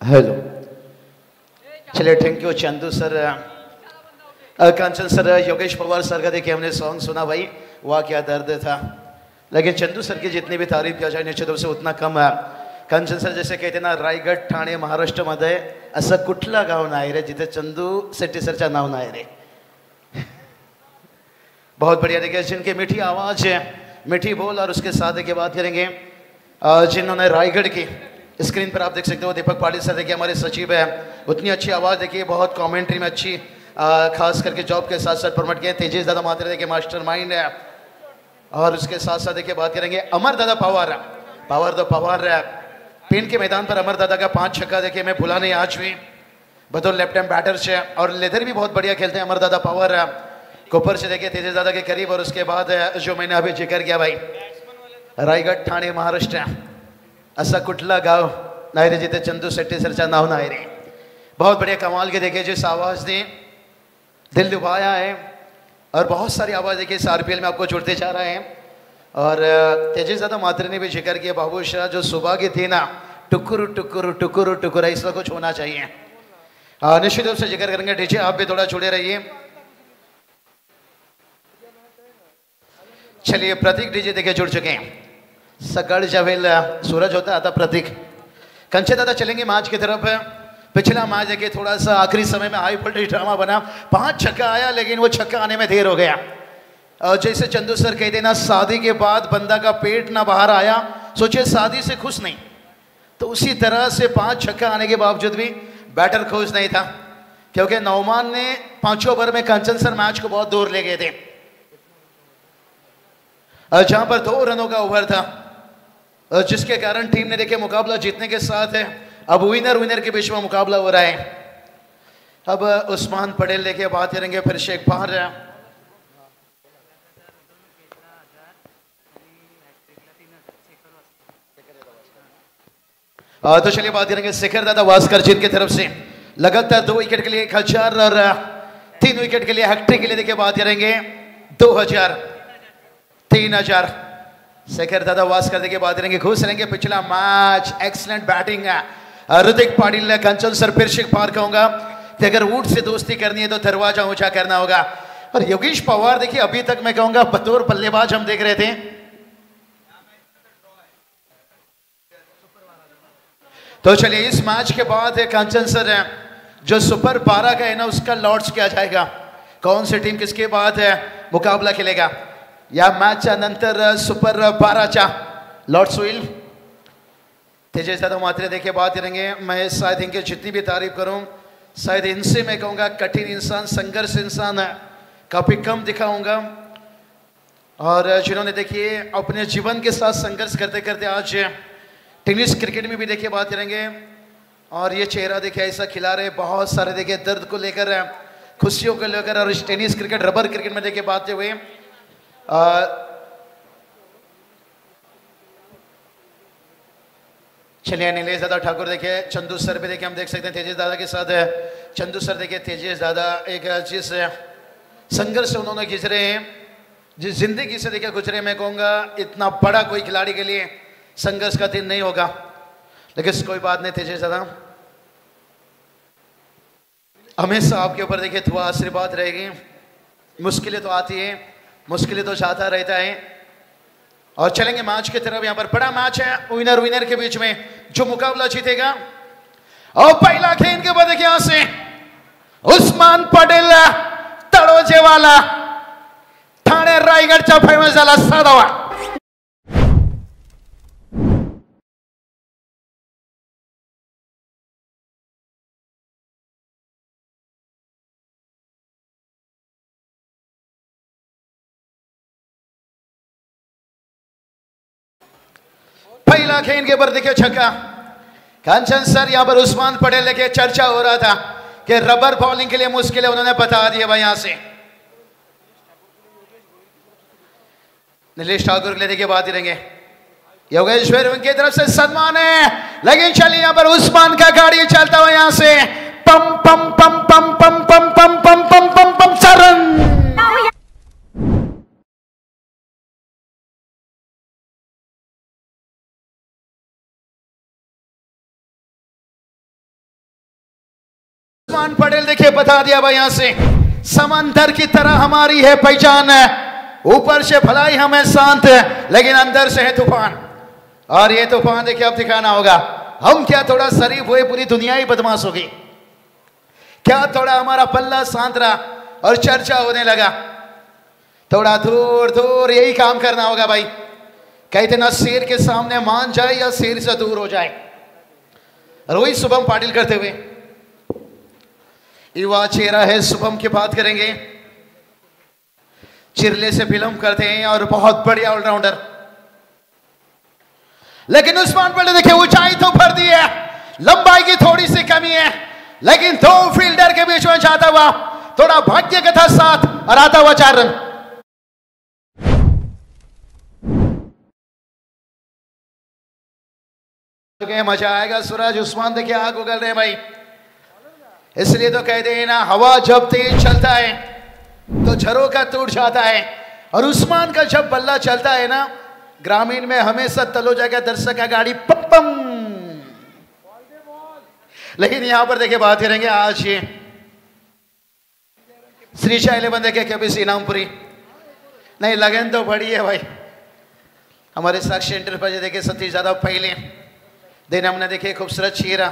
Hello. चलिए thank you Chandu sir, Kanchan sir, Yogesh Pawar sir का देखिए हमने सॉन्ग सुना भाई, वाह क्या दर्द था। लेकिन चंदू सर की जितनी भी तारीफ किया जाए निश्चित रूप से उतना कम है। कांचन सर जैसे कहते ना, रायगड ठाणे महाराष्ट्रामध्ये असं कुठला गाव नाही रे जिथे चंदू शेट्टी सरचा नाव नाही रे। बहुत बढ़िया। देखिए जिनकी मीठी आवाज़ है, मीठी बोल, और उसके साथ देखिए बात करेंगे जिन्होंने रायगढ़ की, स्क्रीन पर आप देख सकते हो दीपक पाटिल सर देखिए हमारे सचिव है, उतनी अच्छी आवाज़ देखिए, बहुत कमेंट्री में अच्छी, खास करके जॉब के साथ साथ प्रमोट किए। तेजेश दादा मात्रे देखिए मास्टर माइंड है, और उसके साथ साथ देखिए बात करेंगे अमर दादा पवार, पावर दो पवार है। पिन के मैदान पर अमर दादा का 5 छक्का देखिए मैं भूला नहीं आज भी, बतौर लेफ्ट हैंड बैटर से, और लेदर भी बहुत बढ़िया खेलते हैं अमर दादा पवार। कोपर से देखिए तेजेश दादा के करीब, और उसके बाद जो मैंने अभी जिक्र किया भाई, रायगड ठाणे महाराष्ट्र असा कुठला गाव नाही रे जिथे चंदू शेट्टी सरचा नाव नाही रे। बहुत बढ़िया कमाल के देखिए जिस आवाज़ ने दिल लुभाया है, और बहुत सारी आवाज़ देखिए इस आरपीएल में आपको जुड़ते जा रहे हैं। और तेजेश दादा मात्रे ने भी जिक्र किया बाबू शाह, जो सुबह की थी ना, टुकुर टुकुर टुकुर टुकुर, इसका कुछ होना चाहिए। निश्चित रूप से जिक्र करेंगे। डीजे आप भी थोड़ा जुड़े रहिए। चलिए प्रतीक डीजे देखिए जुड़ चुके हैं। सकाळ ज्यावेल सूरज होता आता प्रतीक। कंचे दादा चलेंगे मैच की तरफ। पिछला मैच देखिए थोड़ा सा आखिरी समय में हाई वोल्टेज ड्रामा बना, 5 छक्का आया लेकिन वो छक्का आने में देर हो गया। जैसे चंदू सर कहते ना, शादी के बाद बंदा का पेट ना बाहर आया, सोचे शादी से खुश नहीं, तो उसी तरह से 5 छक्का आने के बावजूद भी बैटर खुश नहीं था, क्योंकि नौमान ने 5 ओवर में कंचन सर मैच को बहुत दूर ले गए थे, जहां पर 2 रनों का ओवर था, जिसके कारण टीम ने देखे मुकाबला जीतने के साथ है। अब विनर के बीच में मुकाबला हो रहा है। अब उस्मान पटेल देखिए बात करेंगे, फिर शेख बहार। तो चलिए बात करेंगे शेखर दादा वास्कर जिनकी तरफ से लगातार 2 विकेट के लिए 1000, और 3 विकेट के लिए हैट्रिक के लिए देखिए बात करेंगे 2000, 3000। शेखर दादा वास्कर देखिए बात करेंगे, खुश रहेंगे। पिछला मैच एक्सलेंट बैटिंग है ऋतिक पाटिल ने। कंचन सर फिर शेख पार कहूंगा कि अगर वुड से दोस्ती करनी है तो दरवाजा ऊंचा करना होगा। और योगेश पवार देखिए अभी तक मैं कहूंगा बतौर बल्लेबाज हम देख रहे थे, तो चलिए इस मैच के बाद कंचन सर जो सुपर 12 का है ना, उसका लॉर्ड्स किया जाएगा। कौन सी टीम किसके बाद मुकाबला खेलेगा या मॅचच्या नंतर सुपर 12च्या लॉर्ड्स होईल। तेजेश दादा मात्रे देखिए बात करेंगे। मैं शायद इनकी जितनी भी तारीफ करूं, शायद इनसे मैं कहूँगा कठिन इंसान, संघर्ष इंसान है, काफ़ी कम दिखाऊंगा। और जिन्होंने देखिए अपने जीवन के साथ संघर्ष करते करते आज टेनिस क्रिकेट में भी देखिए बात करेंगे। और ये चेहरा देखिए ऐसा खिला रहे, बहुत सारे देखिए दर्द को लेकर, खुशियों को लेकर, और इस टेनिस क्रिकेट रबर क्रिकेट में देखिए बात हुए। चलिए नीलेश दादा ठाकुर देखिए, चंदू सर भी देखिए हम देख सकते हैं तेजेश दादा के साथ है। चंदू सर देखिए तेजेश दादा एक जिस संघर्ष से उन्होंने गुजरे हैं, जिस जिंदगी से देखिए गुजरे, मैं कहूँगा इतना बड़ा कोई खिलाड़ी के लिए संघर्ष का दिन नहीं होगा, लेकिन कोई बात नहीं। तेजेश दादा हमेशा आपके ऊपर देखिए दुआ आशीर्वाद रहेगी। मुश्किलें तो आती हैं, मुश्किलें तो जाता रहता है। और चलेंगे मैच की तरफ। यहाँ पर बड़ा मैच है, विनर के बीच में जो मुकाबला जीतेगा। और पहला खेल के बाद देखिए यहां से उस्मान पटेल तळोजेवाला, ठाणे रायगडचा फेमस झाला साधावा। पहला खेल के ऊपर देखिए छक्का। कंचन सर यहाँ पर उस्मान पटेल लेके चर्चा हो रहा था कि रबर बॉलिंग के लिए मुश्किल है, उन्होंने बता दिया भाई। यहां से नीलेश ठाकुर के लिए देखिए बात करेंगे, योगेश्वर उनकी तरफ से सम्मान है। लेकिन चलिए यहाँ पर उस्मान का गाड़ी चलता हुआ यहां से पम पम पम पम पम पम पम पम पम पम पम चरण उस्मान पटेल देखिए बता दिया भाई यहां से, समंदर की तरह हमारी है पहचान है, ऊपर से भलाई हमें शांत है लेकिन अंदर से है तूफान। और ये तूफान देखिए अब दिखाना होगा, हम क्या थोड़ा शरीफ हुए पूरी दुनिया ही बदमाश होगी, क्या थोड़ा हमारा पल्ला शांत रहा और चर्चा होने लगा, थोड़ा दूर दूर यही काम करना होगा भाई। कहते ना शेर के सामने मान जाए या शेर से दूर हो जाए। रोहित शुभम पाटिल करते हुए युवा चेहरा है शुभम की बात करेंगे, चिरले से फिल्म करते हैं और बहुत बढ़िया ऑलराउंडर। लेकिन उस्मान पटेल देखिए ऊंचाई तो भर दी है, लंबाई की थोड़ी सी कमी है, लेकिन दो फील्डर के बीच में जाता हुआ थोड़ा भाग्य का था साथ और आता हुआ 4 रन। मजा आएगा सूरज, उस्मान देखिए आग उगल रहे हैं भाई, इसलिए तो कहते हैं ना हवा जब तेज चलता है तो झरोका टूट जाता है, और उस्मान का जब बल्ला चलता है ना ग्रामीण में हमेशा तलोजा का दर्शक का गाड़ी पम पम। लेकिन यहां पर देखिए बात करेंगे आज ये श्रीशा 11 देखे कभी सीनामपुरी नहीं, लगन तो बड़ी है भाई। हमारे साक्षी एंटरप्राइज देखे सतीश यादव पहले दिन हमने देखे खूबसूरत चेहरा।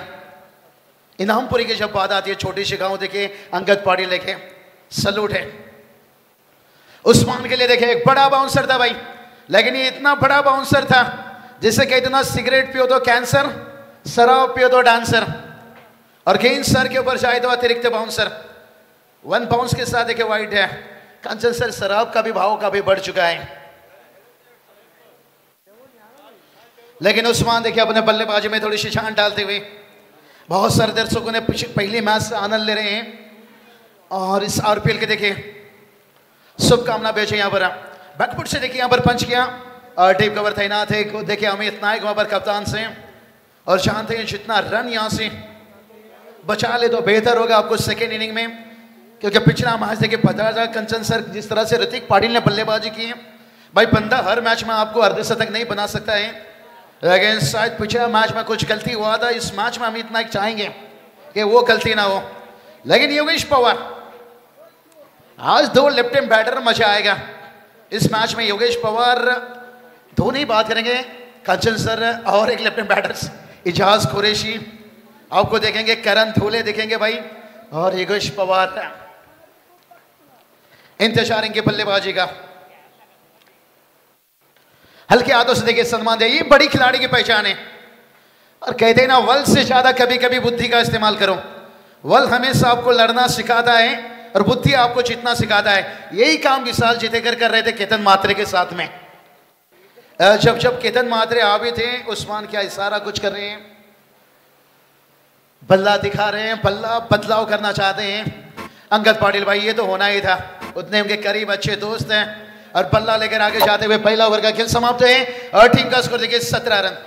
इनामपुरी की जब बात आती है छोटी सी गांव देखे अंगद पाड़ी लेके सलूट है। उस्मान के लिए देखे एक बड़ा बाउंसर था भाई, लेकिन ये इतना बड़ा बाउंसर था जिसे कहते ना सिगरेट पियो तो कैंसर, शराब पियो तो डांसर, और गेंद सर के ऊपर जाए तो अतिरिक्त बाउंसर। 1 बाउंस के साथ देखे वाइड है। कंचन सर शराब का भी भाव काफी बढ़ चुका है, लेकिन उस्मान देखिए अपने बल्लेबाजी में थोड़ी सी जान डालते हुए बहुत सारे दर्शकों ने पहले मैच से आनंद ले रहे हैं और इस आरपीएल के देखिए शुभकामना भेजे। यहाँ पर बैकफुट से देखिए यहाँ पर पंच किया और टीम कवर तैनात है, देखिए अमित नायक वहां पर कप्तान से, और जानते हैं जितना रन यहाँ से बचा ले तो बेहतर होगा आपको सेकेंड इनिंग में, क्योंकि पिछला मैच देखिए पता था कंचन सर जिस तरह से ऋतिक पाटिल ने बल्लेबाजी की है भाई, बंदा हर मैच में आपको अर्धशतक नहीं बना सकता है, लेकिन शायद पिछले मैच में कुछ गलती हुआ था, इस मैच में हम इतना चाहेंगे कि वो गलती ना हो। लेकिन योगेश पवार आज 2 लेफ्ट हैंड बैटर, मजा आएगा इस मैच में। योगेश पवार दोनों ही बात करेंगे, कंचन सर और एक left hand batters Ijaz Qureshi आपको देखेंगे, करण धूले देखेंगे भाई, और योगेश पवार इंतजार इनके बल्लेबाजी का। हल्के हाथों से देखिए सम्मान दे, ये बड़ी खिलाड़ी की पहचान है, और कहते हैं ना वल से ज्यादा कभी कभी बुद्धि का इस्तेमाल करो। वल हमेशा आपको लड़ना सिखाता है और बुद्धि आपको जीतना सिखाता है। यही काम विशाल जीतेकर कर रहे थे केतन मात्रे के साथ में। जब केतन मात्रे आ भी थे, उस्मान क्या इशारा कुछ कर रहे हैं, बल्ला दिखा रहे हैं, बल्ला बदलाव करना चाहते हैं। अंगद पाटिल भाई ये तो होना ही था, उतने उनके करीब अच्छे दोस्त हैं, और बल्ला लेकर आगे जाते हुए पहला ओवर का खेल समाप्त है और टीम का स्कोर देखिए 17 रन।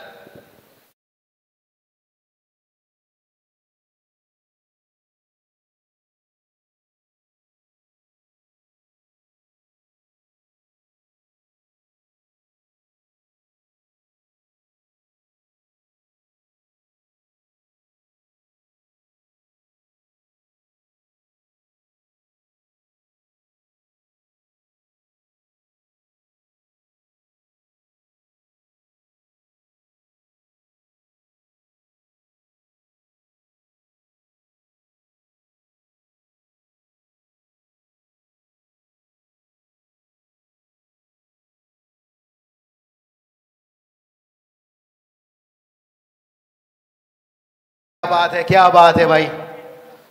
बात है, क्या बात है भाई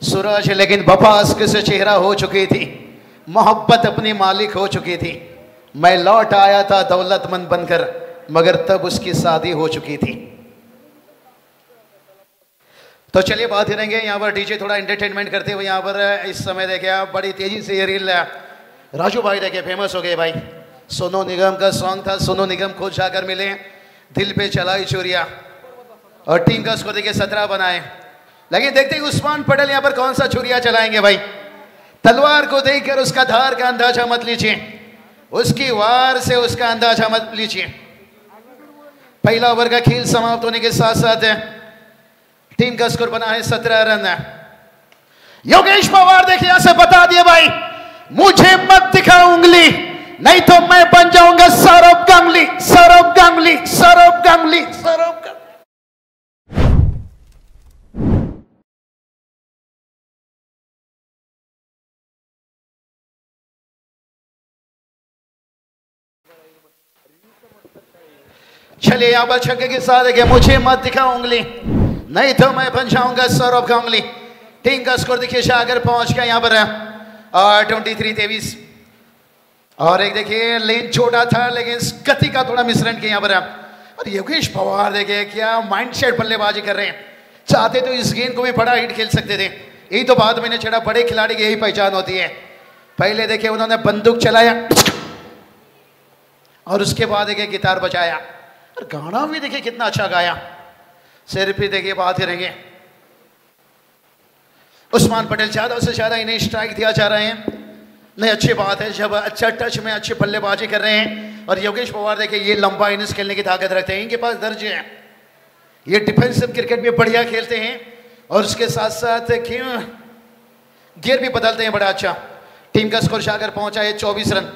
सूरज, लेकिन वफा से चेहरा हो चुकी थी, मोहब्बत अपनी मालिक हो चुकी थी। मैं लौट आया था दौलतमंद बनकर, मगर तब उसकी शादी हो चुकी थी। तो चलिए बात करेंगे यहाँ पर डीजे थोड़ा एंटरटेनमेंट करते हुए। यहाँ पर इस समय देखे आप बड़ी तेजी से ये रील राजू भाई देखे फेमस हो गए भाई। सोनू निगम का सॉन्ग था, सोनू निगम खुद जाकर मिले, दिल पे चलाई चोरिया, और टीम का स्कोर देखिए 17 बनाए। लेकिन देखते हैं उस्मान पटेल यहाँ पर कौन सा छुरिया चलाएंगे भाई। तलवार को देखकर उसका धार का अंदाजा मत लीजिए, उसकी वार से उसका अंदाजा मत लीजिए। पहला ओवर का खेल समाप्त होने के साथ साथ टीम का स्कोर बना है 17 रन। योगेश पवार देखिए यहां से बता दिए भाई, मुझे मत दिखा उंगली, नहीं तो मैं बन जाऊंगा सौरव गांगुली, सौरव गांगुली, सौरव गांगुली, सौरव गांगुली। चलिए यहां पर छक्के के साथ देखिए, मुझे मत दिखा उंगली, नहीं तो मैं बन जाऊंगा सौरव गांगुली। टीम का स्कोर देखिए शागर पहुंच गया यहां पर 23-23। और एक देखिए लेन छोटा था लेकिन गति का थोड़ा मिश्रण किया यहां पर। और योगेश पवार देखिए क्या माइंडसेट बल्लेबाजी कर रहे हैं, चाहते तो इस गेंद को भी बड़ा हिट खेल सकते थे, यही तो बाद में छड़ा, बड़े खिलाड़ी की यही पहचान होती है। पहले देखिए उन्होंने बंदूक चलाया और उसके बाद देखिए गिटार बजाया, और गाना भी देखिए कितना अच्छा गाया। सिर पे देखिए बात रहेंगे, उस्मान पटेल ज्यादा से ज्यादा इन्हें स्ट्राइक दिया जा रहे हैं। नहीं अच्छी बात है जब अच्छा टच में अच्छी बल्लेबाजी कर रहे हैं। और योगेश पवार देखिए ये लंबा इनिंग्स खेलने की ताकत रखते हैं, इनके पास दर्ज है, ये डिफेंसिव क्रिकेट भी बढ़िया खेलते हैं और उसके साथ साथ क्यों गियर भी बदलते हैं बड़ा अच्छा। टीम का स्कोर शागर पहुंचा है 24 रन।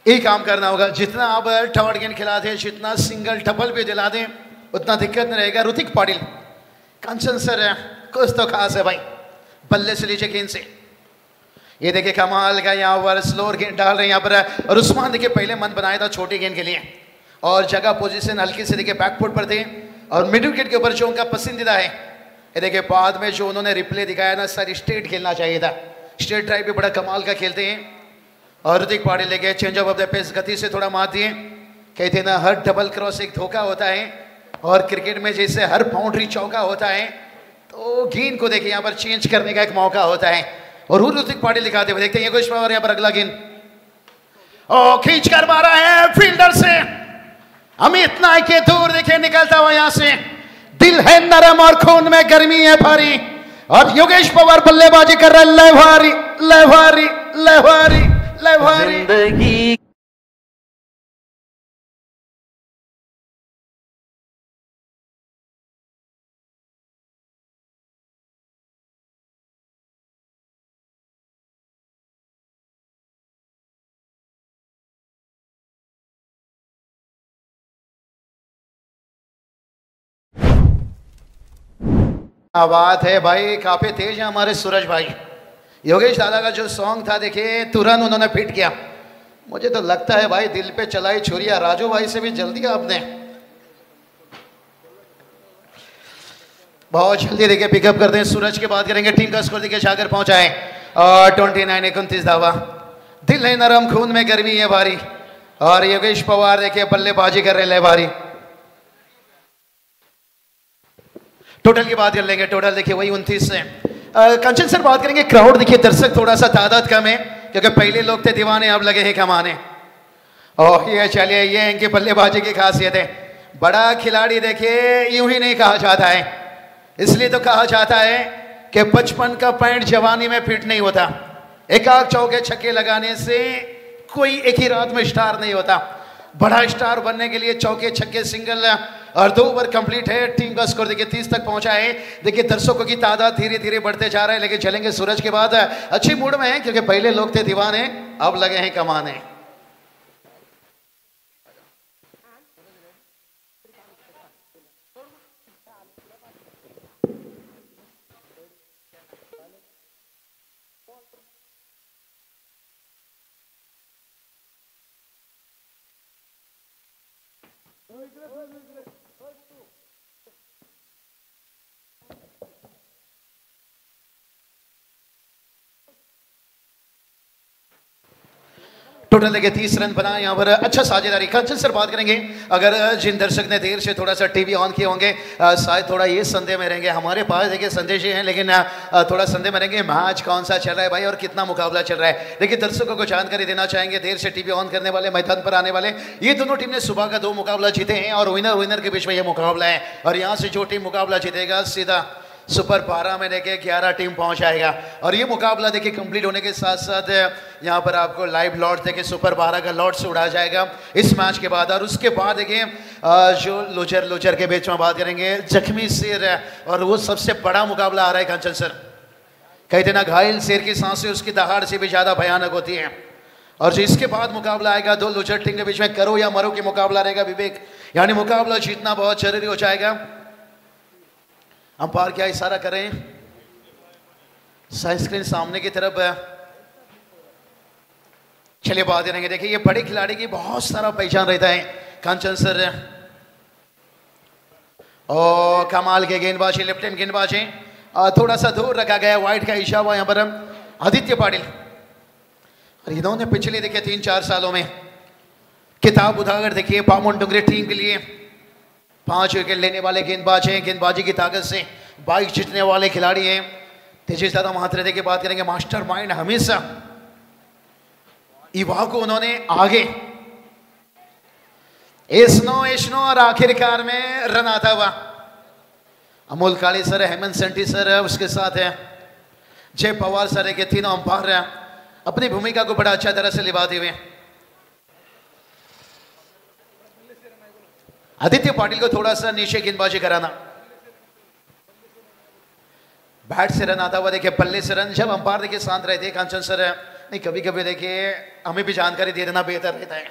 एक काम करना होगा, जितना आप थर्ड गेंद खिलाते हैं, जितना सिंगल डबल भी दिला दें उतना दिक्कत नहीं रहेगा। ऋतिक पाटिल कंचन सर है, कुछ तो खास है भाई, बल्ले से लीजिए गेंद से। ये देखिए कमाल का यहाँ पर स्लोअर गेंद डाल रहे हैं यहाँ पर। और उस्मान देखिए पहले मन बनाया था छोटी गेंद के लिए और जगह पोजीशन हल्की से देखिए बैकफुट पर थे और मिडिल विकेट के ऊपर जो उनका पसंदीदा है। ये देखिए बाद में जो उन्होंने रिप्ले दिखाया ना सर, स्ट्रेट खेलना चाहिए था, स्ट्रेट ड्राइव भी बड़ा कमाल का खेलते हैं। और ऋतिक पाटिल लेके चेंज ऑफ द पेस गति से थोड़ा मार दिए। कहते ना हर डबल क्रॉस एक धोखा होता है और क्रिकेट में जैसे हर बाउंड्री चौका होता है तो गेंद को देखिए यहाँ पर चेंज करने का एक मौका होता है। और ऋतिक पाटिल दिखाते हुए देखते हैं योगेश पवार यहाँ पर अगला गेंद खींच कर मारा है फील्डर से, अमित नायक के दूर देखिए निकलता हुआ यहाँ से। दिल है नरम और खून में गर्मी है भारी और योगेश पवार बल्लेबाजी कर रहे हैं, लहवारी लहवारी लहवारी लहवारी। बात है भाई, काफी तेज है हमारे सूरज भाई। योगेश दादा का जो सॉन्ग था देखिए तुरंत उन्होंने फिट किया। मुझे तो लगता है भाई दिल पे चलाई छुरिया, राजू भाई से भी जल्दी आपने बहुत जल्दी देखिए पिकअप करते हैं। सूरज की बात करेंगे, टीम का स्कोर देखिए शागर पहुंचा है 29-29 धावा। दिल है नरम खून में गर्मी है भारी और योगेश पवार देखिए बल्लेबाजी कर रहे हैं भारी। टोटल की बात कर लेंगे, टोटल देखिए वही 29 है। कंचन सर बात करेंगे, क्राउड देखिए दर्शक थोड़ा सा तादाद कम है क्योंकि पहले लोग थे दीवाने, अब लगे हैं कमाने। और ये चलिए ये इनकी बल्लेबाजी की खासियत है। बड़ा खिलाड़ी देखिए यूं ही नहीं कहा जाता है, इसलिए तो कहा जाता है कि बचपन का पैंट जवानी में फिट नहीं होता। एक आध चौके छक्के लगाने से कोई एक ही रात में स्टार नहीं होता। बड़ा स्टार बनने के लिए चौके छक्के सिंगल और 2 ओवर कंप्लीट है। टीम का स्कोर देखिए 30 तक पहुंचा है। देखिए दर्शकों की तादाद धीरे धीरे बढ़ते जा रहा है, लेकिन चलेंगे सूरज के बाद अच्छी मूड में है क्योंकि पहले लोग थे दीवाने, अब लगे हैं कमाने। टोटल देखिए 30 रन बनाए यहाँ पर, अच्छा साझेदारी। कंचन सर बात करेंगे, अगर जिन दर्शक ने देर से थोड़ा सा टीवी ऑन किए होंगे शायद थोड़ा ये संदेह में रहेंगे। हमारे पास देखिए संदेश हैं लेकिन थोड़ा संदेह में रहेंगे मैच कौन सा चल रहा है भाई और कितना मुकाबला चल रहा है। देखिए दर्शकों को जानकारी देना चाहेंगे, देर से टीवी ऑन करने वाले, मैदान पर आने वाले, ये दोनों टीम ने सुबह का 2 मुकाबला जीते हैं और विनर के बीच में ये मुकाबला है। और यहाँ से जो टीम मुकाबला जीतेगा सीधा सुपर 12 में देखिए 11 टीम पहुंच आएगा। और ये मुकाबला देखिए कंप्लीट होने के साथ साथ यहाँ पर आपको लाइव लॉट देखिए सुपर 12 का लॉट से उड़ा जाएगा इस मैच के बाद। और उसके बाद देखिए जो लूजर के बीच में बात करेंगे जख्मी शेर, और वो सबसे बड़ा मुकाबला आ रहा है कंचन सर। कहते ना घायल शेर की सांसें उसकी दहाड़ से भी ज्यादा भयानक होती है। और जो इसके बाद मुकाबला आएगा दो लूजर टीम के बीच में करो या मरो की मुकाबला रहेगा विवेक, यानी मुकाबला जीतना बहुत जरूरी हो जाएगा। अंपायर क्या इशारा करें, साइड स्क्रीन सामने की तरफ है। चलिए बात करेंगे, देखिए ये बड़े खिलाड़ी की बहुत सारा पहचान रहता है कांचन सर। और कमाल के गेंदबाजी, लेफ्ट हैंड गेंदबाजी, थोड़ा सा दूर रखा गया, वाइट का इशारा यहाँ पर आदित्य पाटिल। और इन्होंने पिछले देखिए 3-4 सालों में किताब उठाकर देखिए पामुन डुंगरी टीम के लिए 5 विकेट लेने वाले गेंदबाज हैं, गेंदबाजी की ताकत से 22 जीतने वाले खिलाड़ी हैं। तेजी दादा महात्रे की बात करेंगे, मास्टर माइंड हमेशा युवा को उन्होंने आगे एस्नो और आखिरकार में रन आता हुआ अमोल काली सर, हेमंत सेंटी सर, उसके साथ है जय पवार सर के तीनों अंपायर अपनी भूमिका को बड़ा अच्छा तरह से निभाते हुए। आदित्य पाटिल को थोड़ा सा नीचे गेंदबाजी कराना, बैट से रन आता हुआ देखिए, बल्ले से रन। जब अंपायर देखिए शांत रहते हैं कांचन सर, नहीं कभी कभी देखिए हमें भी जानकारी दे देना बेहतर रहता है।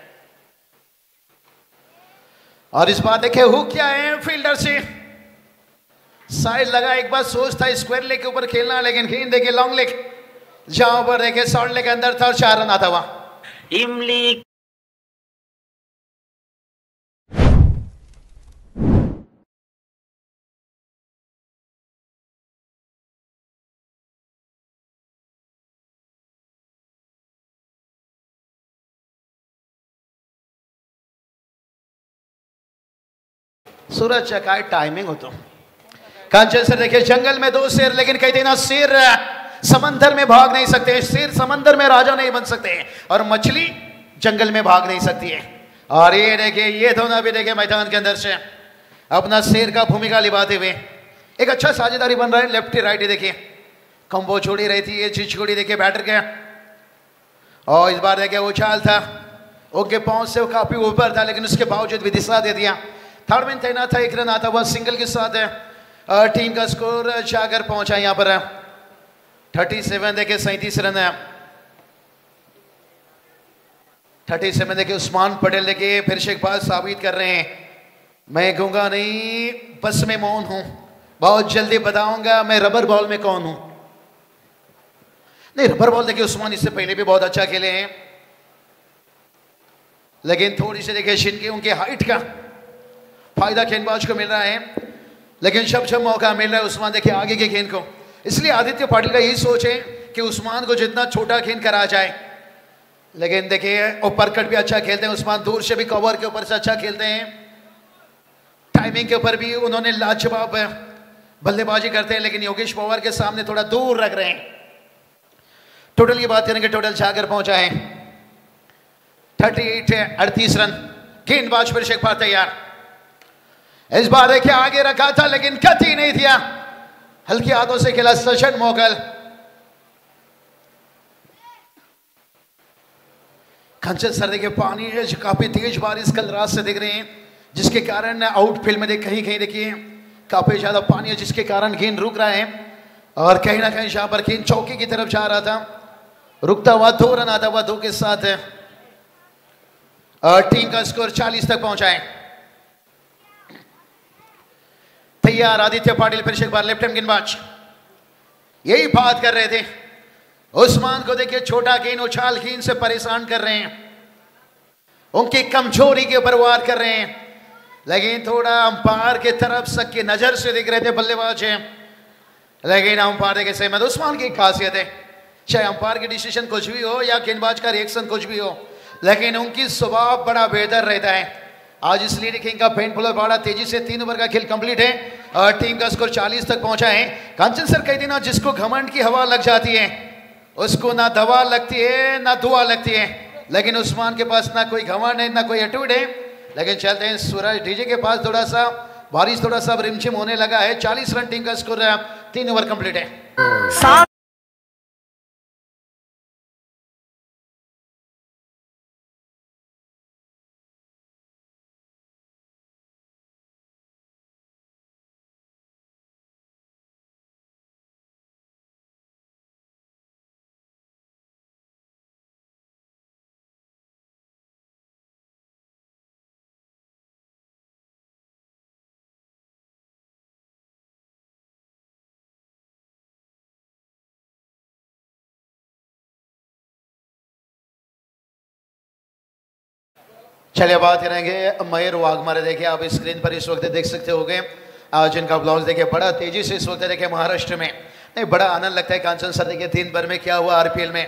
और इस बार देखिए हुक क्या है, फील्डर से साइड लगा, एक बार सोच था स्क्वायर लेग के ऊपर खेलना, लेकिन गेंद देखिए लॉन्ग लेग, जहां पर देखिए शॉर्ट लेग के अंदर था और 4 रन आता हुआ। इमली सूरज चकाए टाइमिंग हो तो कांचन सर देखिए जंगल में 2 शेर, लेकिन कहते ना शेर समंदर में भाग नहीं सकते, शेर समंदर में राजा नहीं बन सकते, और मछली जंगल में भाग नहीं सकती है। और ये देखिए ये दोनों भी देखिए मैदान के अंदर से अपना शेर का भूमिका निभाते हुए एक अच्छा साझेदारी बन रहा है। लेफ्टी राइट देखिए कंबो छोड़ी रहती है, चिचकोड़ी देखिए बैटर के, और इस बार देखिए उछाल था, ओके पहुंच से वो काफी ऊपर था, लेकिन उसके बावजूद भी दिशा दे दिया। थर्ड में तैनात था, 1 रन आता हुआ सिंगल के साथ है। टीम का स्कोर जाकर पहुंचा यहाँ पर 37 देखिए 37 रन है। 37 देखिए उस्मान पटेल देखिए फिर से एक बार साबित कर रहे हैं, मैं गूंगा नहीं बस में मौन हूं, बहुत जल्दी बताऊंगा मैं रबर बॉल में कौन हूं। नहीं रबर बॉल देखिए उस्मान इससे पहले भी बहुत अच्छा खेले हैं, लेकिन थोड़ी सी देखिए शिन के उनके हाइट का फायदा गेंदबाज को मिल रहा है, लेकिन जब मौका मिल रहा है उस्मान देखिए आगे के गेंद को, इसलिए आदित्य पाटिल का यही सोच है कि उस्मान को जितना छोटा गेंद करा जाए। लेकिन देखिए ऊपर कट भी अच्छा खेलते हैं उस्मान, दूर से भी कवर के ऊपर से अच्छा खेलते हैं, टाइमिंग के ऊपर भी उन्होंने लाजवाब बल्लेबाजी करते हैं, लेकिन योगेश पवार के सामने थोड़ा दूर रख रहे हैं। टोटल की बात करेंगे, टोटल जाकर पहुंचा है 38 रन। गेंदबाज फिर से एक बार तैयार, इस बार देखिए आगे रखा था लेकिन गति नहीं दिया, हल्के हाथों से खेला सचिन मोगल। कंचन सर देखिए पानी है, काफी तेज बारिश कल रात से दिख रहे हैं, जिसके कारण आउटफील्ड में कहीं कहीं देखिए काफी ज्यादा पानी है, जिसके कारण गेंद रुक रहा है, और कहीं ना कहीं जहां पर गेंद चौकी की तरफ जा रहा था रुकता हुआ 2 रन आता हुआ 2 के साथ है। टीम का स्कोर 40 तक पहुंचा है। तैयार आदित्य पाटिल फिर से एक बार लेफ्ट हैंड गेंदबाज, यही बात कर रहे थे, उस्मान को देखिए छोटा गेंद उछाल गेंद से परेशान कर रहे हैं, उनकी कमजोरी के ऊपर वार कर रहे हैं, लेकिन थोड़ा अंपायर की तरफ सक की नजर से दिख रहे थे बल्लेबाज हैं, लेकिन अंपायर के सहमत। उस्मान की खासियत है, चाहे अंपायर की डिसीजन कुछ भी हो या गेंदबाज का रिएक्शन कुछ भी हो, लेकिन उनकी स्वभाव बड़ा बेहतर रहता है। आज इस लीड किंग का पेंट पुलर बड़ा तेजी से 3 ओवर का खेल कंप्लीट है, और टीम का स्कोर 40 तक पहुंचा है। कांचन सर कहते ना जिसको घमंड की हवा लग जाती है उसको ना दवा लगती है ना दुआ लगती है, लेकिन उस्मान के पास ना कोई घमंड है ना कोई एटीट्यूड है। लेकिन चलते हैं सूरज डीजे के पास, थोड़ा सा बारिश थोड़ा सा रिमझिम होने लगा है। 40 रन टीम का स्कोर है, 3 ओवर कंप्लीट है। चलिए बात करेंगे मयूर वाघमारे। देखिए आप स्क्रीन पर इस वक्त देख सकते होंगे जिनका ब्लॉग देखिए बड़ा तेजी से इस वक्त देखिए महाराष्ट्र में नहीं बड़ा आनंद लगता है। कांचन सर देखिए दिन भर में क्या हुआ आरपीएल में,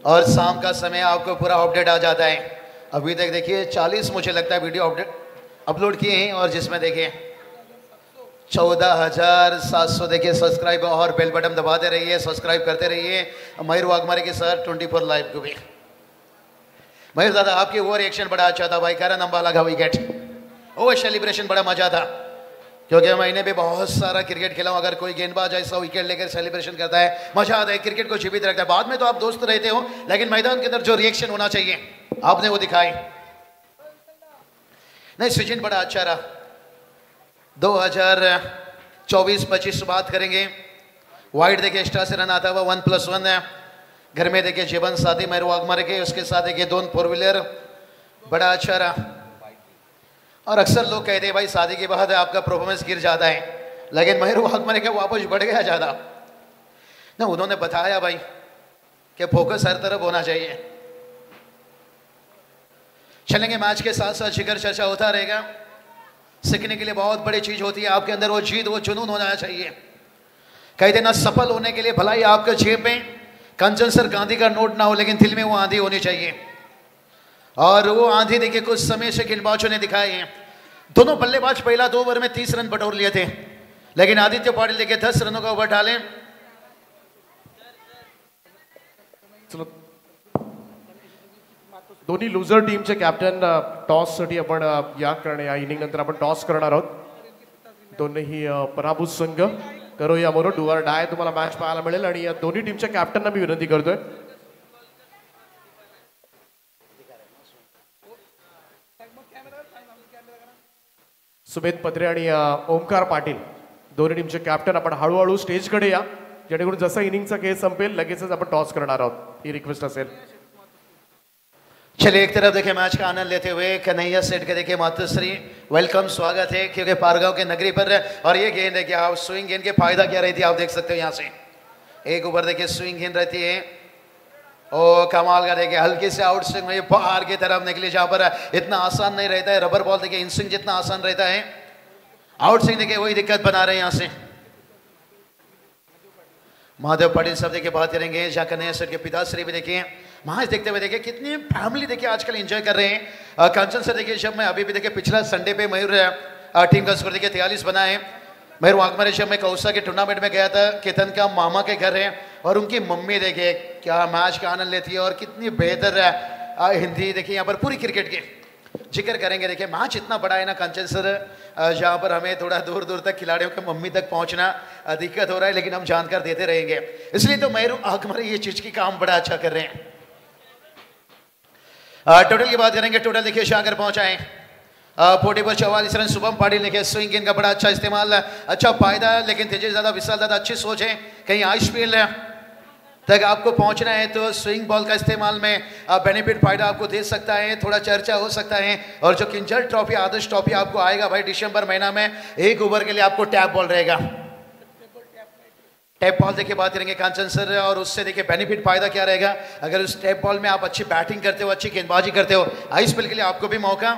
और शाम का समय आपको पूरा अपडेट आ जाता है। अभी तक देखिए 40 मुझे लगता है वीडियो अपलोड किए हैं, और जिसमें देखिए 14,700 देखिए सब्सक्राइब, और बेल बटन दबाते रहिए, सब्सक्राइब करते रहिए मयूर वाघमारे के साथ 24 लाइव को भी। मयूर दादा आपकी वो रिएक्शन बड़ा अच्छा था भाई, कारण अंबाला का विकेट, वो सेलिब्रेशन बड़ा मजा था, क्योंकि मैंने भी बहुत सारा क्रिकेट खेला हूं। अगर कोई गेंदबाज ऐसा विकेट लेकर सेलिब्रेशन करता है मजा आता है, क्रिकेट को जीवित रखता है। बाद में तो आप दोस्त रहते हो, लेकिन मैदान के अंदर जो रिएक्शन होना चाहिए आपने वो दिखाई। नहीं सचिन बड़ा अच्छा रहा। 2024-25 बात करेंगे, वाइड देखिए एक्स्ट्रा से रन आता हुआ 1+1 है। घर में देखिए जीवन साथी मयूर वाघमारे के, उसके साथ देखिए 2 4 व्हीलर, बड़ा अच्छा रहा। और अक्सर लोग कहते हैं भाई शादी के बाद आपका परफॉर्मेंस गिर जाता है, लेकिन मयूर वाघमारे का वापस बढ़ गया ज़्यादा ना। उन्होंने बताया भाई कि फोकस हर तरफ होना चाहिए। चलेंगे मैच के साथ साथ जिक्र चर्चा होता रहेगा। सीखने के लिए बहुत बड़ी चीज होती है आपके अंदर, वो जीत वो जुनून होना चाहिए। कहते ना सफल होने के लिए भलाई आपके जेब में कंचन सर गांधी का नोट ना हो, लेकिन दिल में वो आंधी होनी चाहिए। और वो आंधी देखिए कुछ समय से गेंदबाजों ने दिखाए हैं। दोनों बल्लेबाज पहला 2 ओवर में 30 रन बटोर लिए थे, लेकिन आदित्य पाटिल देखिए 10 रनों का ओवर डाले। चलो दोन्ही लुझर टीमचे कॅप्टन टॉससाठी आपण या करणे या इनिंग नंतर आपण टॉस करणार आहोत। दोन्ही पराभूत संघ करूया मोरो डू ऑर डाय तुम्हाला मॅच पाहायला मिळेल, आणि या दोन्ही टीमच्या कॅप्टनना मी विनंती करतोय सुमेध पत्रे आणि ओमकार पाटील, दोन्ही टीमचे कॅप्टन आपण हळूहळू स्टेजकडे या, जेणेकरून जसं इनिंगचा खेळ संपेल लगेचच आपण टॉस करणार आहोत, ही रिक्वेस्ट असेल। चलिए एक तरफ देखिए मैच का आनंद लेते हुए कन्हैया सेठ के देखिए मातुश्री वेलकम स्वागत है, क्योंकि पारगांव के नगरी पर। और ये गेंद देखिए आप स्विंग गेंद के फायदा क्या रहती है आप देख सकते हो। यहाँ से एक ओवर देखिए स्विंग गेंद रहती है, और कमाल का देखिए हल्के से आउट स्विंग में बाहर की तरफ निकली, जहाँ पर इतना आसान नहीं रहता है। रबर बॉल देखिए इन स्विंग जितना आसान रहता है, आउट स्विंग देखिए वही दिक्कत बना रहे हैं। यहाँ से महादेव पाटिल साहब देखिए बात करेंगे, जहाँ कन्हैया सेठ के पिताश्री भी देखिए मैच देखते हुए देखिए कितनी फैमिली देखिए आजकल एंजॉय कर रहे हैं। कंचन सर देखिए जब मैं अभी भी देखिए पिछला संडे पे मयूर टीम का स्कोर देखिए 43 बना है। मयूर वाघमारे जब मैं कौसा के टूर्नामेंट में गया था, केतन का मामा के घर है, और उनकी मम्मी देखिए क्या मैच का आनंद लेती है, और कितनी बेहतर हिंदी देखिए यहाँ पर पूरी क्रिकेट के जिक्र करेंगे। देखिए मैच इतना बड़ा है ना कंचन सर, जहाँ पर हमें थोड़ा दूर दूर तक खिलाड़ियों के मम्मी तक पहुँचना दिक्कत हो रहा है, लेकिन हम जानकर देते रहेंगे। इसलिए तो मयूर वाघमारे ये चीज़ की काम बड़ा अच्छा कर रहे हैं। टोटल की बात करेंगे, टोटल देखिए शाकर पहुंचाएं 40 पर 44 रन। शुभम पाटिल देखिए स्विंग गेंद का बड़ा अच्छा इस्तेमाल, अच्छा फायदा, लेकिन तेजेश दादा विशाल दादा अच्छी सोच है। कहीं आईपीएल तक आपको पहुंचना है तो स्विंग बॉल का इस्तेमाल में बेनिफिट फायदा आपको दे सकता है, थोड़ा चर्चा हो सकता है। और जो किंजल ट्रॉफी आदर्श ट्रॉफी आपको आएगा भाई दिसंबर महीना में, 1 ओवर के लिए आपको टैप बॉल रहेगा। टैप बॉल देखिए बात करेंगे कांचन सर, और उससे देखिए बेनिफिट फायदा क्या रहेगा। अगर उस टैप बॉल में आप अच्छी बैटिंग करते हो, अच्छी गेंदबाजी करते हो, आईपीएल के लिए आपको भी मौका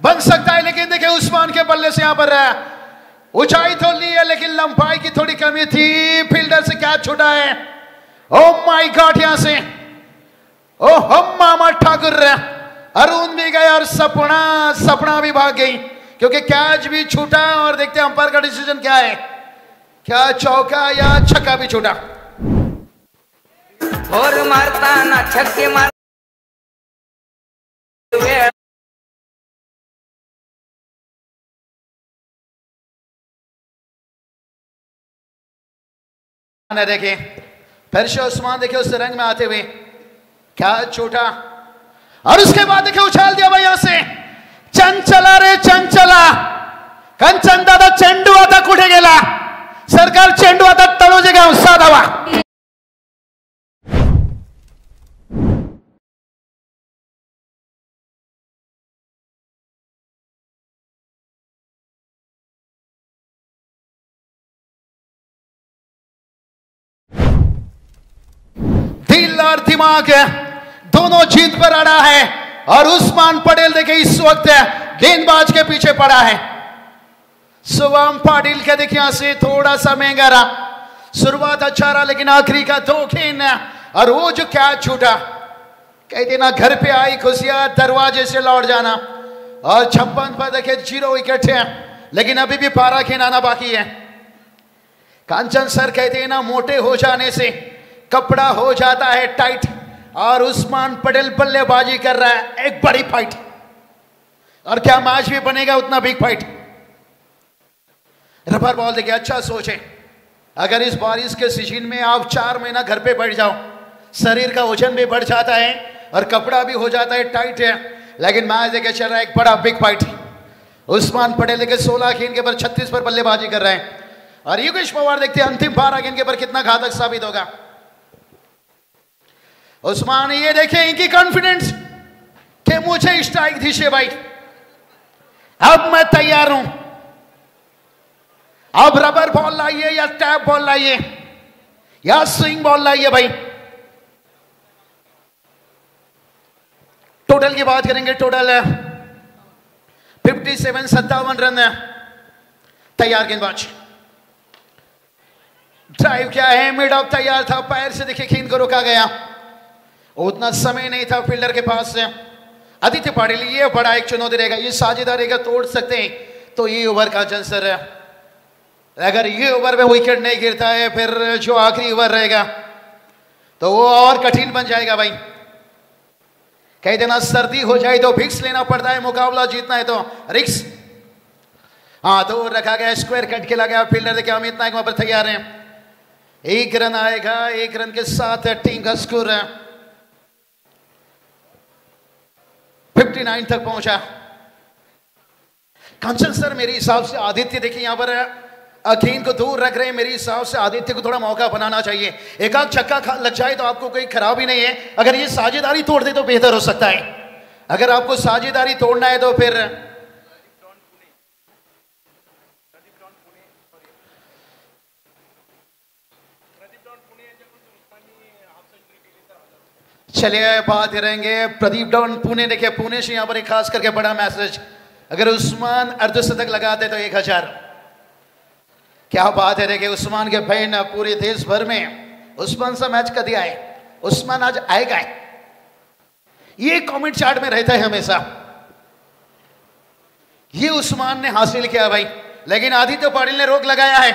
बन सकता है। लेकिन देखिए उस्मान के बल्ले से यहाँ पर ऊंचाई तो ली है, लेकिन लंबाई की थोड़ी कमी थी। फील्डर से कैच छूटा है। ओ माय गॉड, यहाँ से ओ हम मामा ठाकुर अरुण भी गए, और सपना भी भाग गई, क्योंकि कैच भी छूटा। और देखते हैं अंपायर का डिसीजन क्या है, क्या चौका या छक्का भी छूटा। और मारता ना छक्के मार देखिए फिर से उस्मान देखिए उस रंग में आते हुए क्या छोटा और उसके बाद देखिए उछाल दिया भाई यहां से चंचला रे चंचला कंचन दादा चेंडू आता कुठे गेला सरकार चेंडू आता तळोजे गाव साधावा दिल और दिमाग दोनों जीत पर अड़ा है और उस्मान पटेल देखिए इस वक्त गेंदबाज के पीछे पड़ा है। शुभम पाटिल के देखिए यहां से थोड़ा सा महंगा रहा शुरुआत अच्छा रहा लेकिन आखिरी का 2 गेंद और वो जो कैच छूटा कहते ना घर पे आई खुशियां दरवाजे से लौट जाना और 56 पर देखिए 0 विकेट है लेकिन अभी भी 12 गेंद आना बाकी है। कांचन सर कहते हैं ना मोटे हो जाने से कपड़ा हो जाता है टाइट और उस्मान पटेल बल्लेबाजी कर रहा है एक बड़ी फाइट और क्या मैच भी बनेगा उतना बिग फाइट। रबर बॉल देखिए अच्छा सोचे अगर इस बारिश के सीजन में आप 4 महीना घर पे बैठ जाओ शरीर का वजन भी बढ़ जाता है और कपड़ा भी हो जाता है टाइट है लेकिन मैच देखिए चल रहा है एक बड़ा बिग फाइट। उस्मान पटेल देखिए 16 गेंद के पर 36 पर बल्लेबाजी कर रहे हैं और योगेश पवार देखते हैं अंतिम 12 गेंद के पर कितना घातक साबित होगा। उस्मान ये देखिए इनकी कॉन्फिडेंस कि मुझे स्ट्राइक दीजिए भाई अब मैं तैयार हूं अब रबर बॉल लाइए या टैप बॉल लाइए या स्विंग बॉल लाइए भाई। टोटल की बात करेंगे टोटल 57 रन तैयार गेंदबाज ड्राइव क्या है मिड ऑफ तैयार था पैर से देखिए गेंद को रोका गया उतना समय नहीं था फील्डर के पास से। आदित्य पाटिल ये बड़ा एक चुनौती रहेगा ये साझेदारी का तोड़ सकते हैं तो ये ओवर का आंसर है अगर ये ओवर में विकेट नहीं गिरता है फिर जो आखिरी ओवर रहेगा तो वो और कठिन बन जाएगा भाई। कह देना सर्दी हो जाए तो फिक्स लेना पड़ता है मुकाबला जीतना है तो रिक्स। हाँ तो रखा गया स्क्वायर कट खेला गया फील्डर देखिए अमित नायक वहां पर तैयार है 1 रन आएगा 1 रन के साथ टीम का स्कोर 59 तक पहुंचा। कंचन सर मेरे हिसाब से आदित्य देखिए यहां पर गेंद को दूर रख रहे हैं मेरे हिसाब से आदित्य को थोड़ा मौका बनाना चाहिए एक आध छक्का लग जाए तो आपको कोई खराब ही नहीं है अगर ये साझेदारी तोड़ दे तो बेहतर हो सकता है। अगर आपको साझेदारी तोड़ना है तो फिर चलिए बात करेंगे प्रदीप डॉन पुणे देखिए पुणे से यहां पर एक खास करके बड़ा मैसेज अगर उस्मान अर्धशतक लगाते तो 1000 क्या बात है देखिए उस्मान के फैन पूरे देश भर में उस्मान सा मैच कर दिया है उस्मान आज आएगा ये कमेंट चार्ट में रहता है हमेशा ये उस्मान ने हासिल किया भाई लेकिन आदित्य पाटिल ने रोक लगाया है।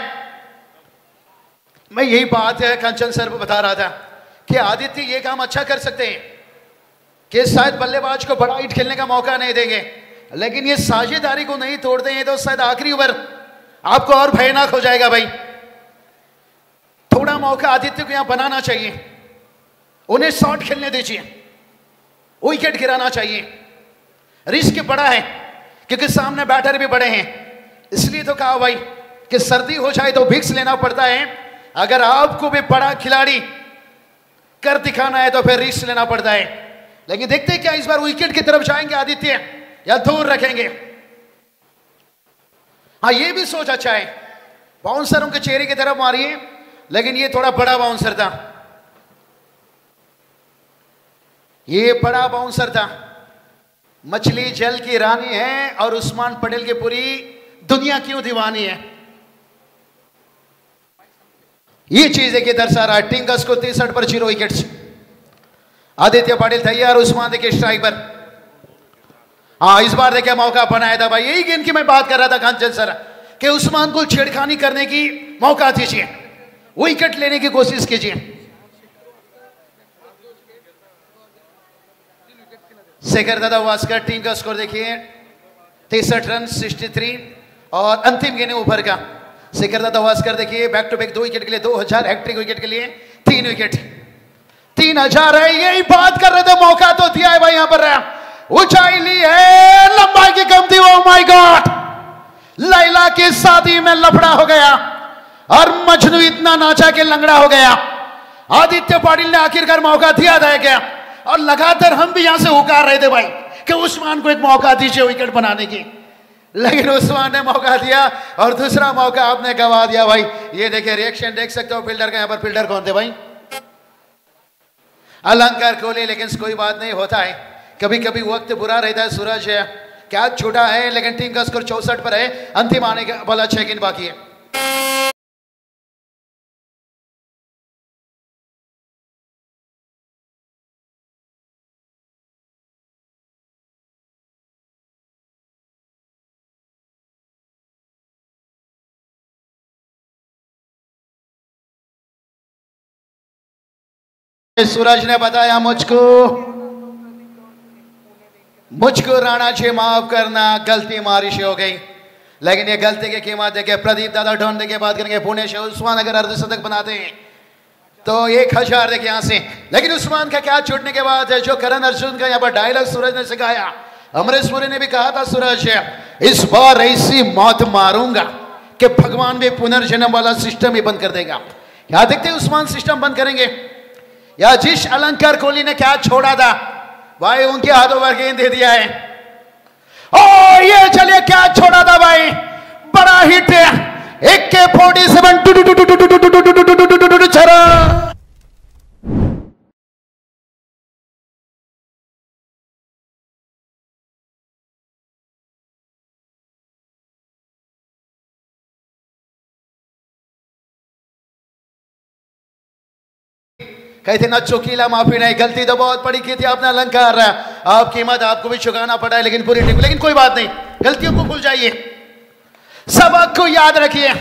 मैं यही बात है कंचन सर को बता रहा था कि आदित्य ये काम अच्छा कर सकते हैं कि शायद बल्लेबाज को बड़ा हिट खेलने का मौका नहीं देंगे लेकिन ये साझेदारी को नहीं तोड़ते हैं तो शायद आखिरी ओवर आपको और भयानक हो जाएगा भाई। थोड़ा मौका आदित्य को यहां बनाना चाहिए उन्हें शॉट खेलने दीजिए विकेट गिराना चाहिए रिस्क बड़ा है क्योंकि सामने बैटर भी बड़े हैं इसलिए तो कहा भाई कि सर्दी हो जाए तो विक्स लेना पड़ता है अगर आपको भी बड़ा खिलाड़ी कर दिखाना है तो फिर रिस्क लेना पड़ता है। लेकिन देखते हैं क्या इस बार विकेट की तरफ जाएंगे आदित्य या दूर रखेंगे। हाँ ये भी सोच अच्छा है बाउंसर उनके चेहरे की तरफ मारिए लेकिन ये थोड़ा बड़ा बाउंसर था ये बड़ा बाउंसर था। मछली जल की रानी है और उस्मान पटेल की पूरी दुनिया क्यों दीवानी है ये चीज देखिए दर्शा रहा है। टीम का स्कोर 63 पर 0 विकेट्स। आदित्य पाटिल तैयार उस्मान देखिए स्ट्राइक पर। हाँ इस बार देखिए मौका बनाया था भाई यही गेंद की मैं बात कर रहा था कांचन सर कि उस्मान को छेड़खानी करने की मौका दीजिए विकेट लेने की कोशिश कीजिए। शेखर दादा वास्कर टीम का स्कोर देखिए 63 रन 63 और अंतिम गेंद ओवर का सिकंदर दवास्कर देखिए बैक टू बैक 2 विकेट के लिए 2000 हैट्रिक विकेट के लिए 3 विकेट 3000 है। यही बात कर रहे थे, मौका तो दिया है भाई। यहां पर ऊंचाई ली है, लंबाई की कम थी। ओ माय गॉड, लैला की शादी में लफड़ा हो गया और मजनू इतना नाचा कि लंगड़ा हो गया। आदित्य पाटिल ने आखिरकार मौका दिया था क्या, और लगातार हम भी यहां से हुकार रहे थे भाई कि उस्मान को एक मौका दीजिए विकेट बनाने की, लेकिन उस्मान ने मौका दिया और दूसरा मौका आपने गवा दिया भाई। ये देखिए रिएक्शन देख सकते हो फील्डर का। यहां पर फील्डर कौन थे भाई? अलंकार कोहली। लेकिन कोई बात नहीं, होता है कभी कभी, वक्त बुरा रहता है। सूरज कैच छूटा है, लेकिन टीम का स्कोर 64 पर है। अंतिम आने का वाला 6 गेंद बाकी है। सूरज ने बताया मुझको राणा जी माफ करना, गलती मारी से हो गई, लेकिन ये गलती की कीमत देखिए। प्रदीप दादा ढोंडे के बात करेंगे पुणे से। उस्मान अगर अर्धशतक बनाते हैं तो 1000 देखिए यहां से, लेकिन उस्मान का क्या छूटने के बाद जो करण अर्जुन का यहाँ पर डायलॉग सूरज ने सिखाया, अमरीश पुरी ने भी कहा था सूरज इस बार ऐसी मौत मारूंगा कि भगवान भी पुनर्जन्म वाला सिस्टम ही बंद कर देगा। क्या देखते उस्मान सिस्टम बंद करेंगे या जिस अलंकार कोहली ने क्या छोड़ा था भाई उनके हाथों पर गेंद दे दिया है। ओ ये चलिए क्या छोड़ा था भाई, बड़ा हिट है। AK-47 छरा। कहते ना चौकीला माफी नहीं, गलती तो बहुत बड़ी की थी आपने अलंकार, आप कीमत आपको भी चुकाना पड़ा है, लेकिन पूरी टीम। लेकिन कोई बात नहीं, गलतियों को भूल जाइए, सबक को याद रखिए।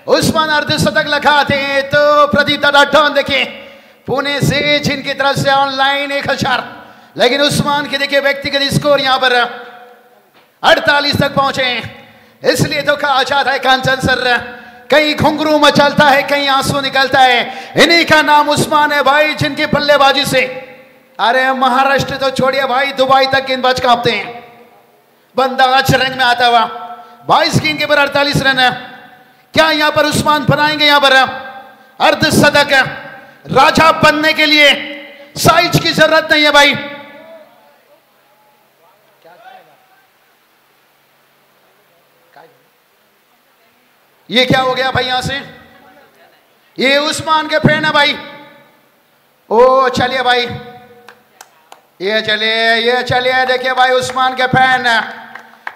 उस्मान अर्धशतक लगाते हैं तो प्रदीप दादा टर्न देखिए पुणे से, जिनकी तरफ से ऑनलाइन 1000, लेकिन उस्मान के देखिए व्यक्तिगत स्कोर यहां पर 48 तक पहुंचे। इसलिए तो कहा जाता है कांचन सर, कहीं घुंघरू मचलता है, कहीं आंसू निकलता है, इन्हीं का नाम उस्मान है भाई, जिनकी बल्लेबाजी से अरे महाराष्ट्र तो छोड़िए भाई, दुबई तक गेंदबाज कांपते हैं। बंदा आज रंग में आता हुआ 22 गेंद के पर 48 रन है। क्या यहां पर उस्मान बनाएंगे यहां पर अर्धशतक? राजा बनने के लिए साइज की जरूरत नहीं है भाई। ये क्या हो गया भाई यहां से? ये उस्मान के फैन है भाई। ओ चलिए भाई, ये चलिए देखिए भाई, उस्मान के फैन।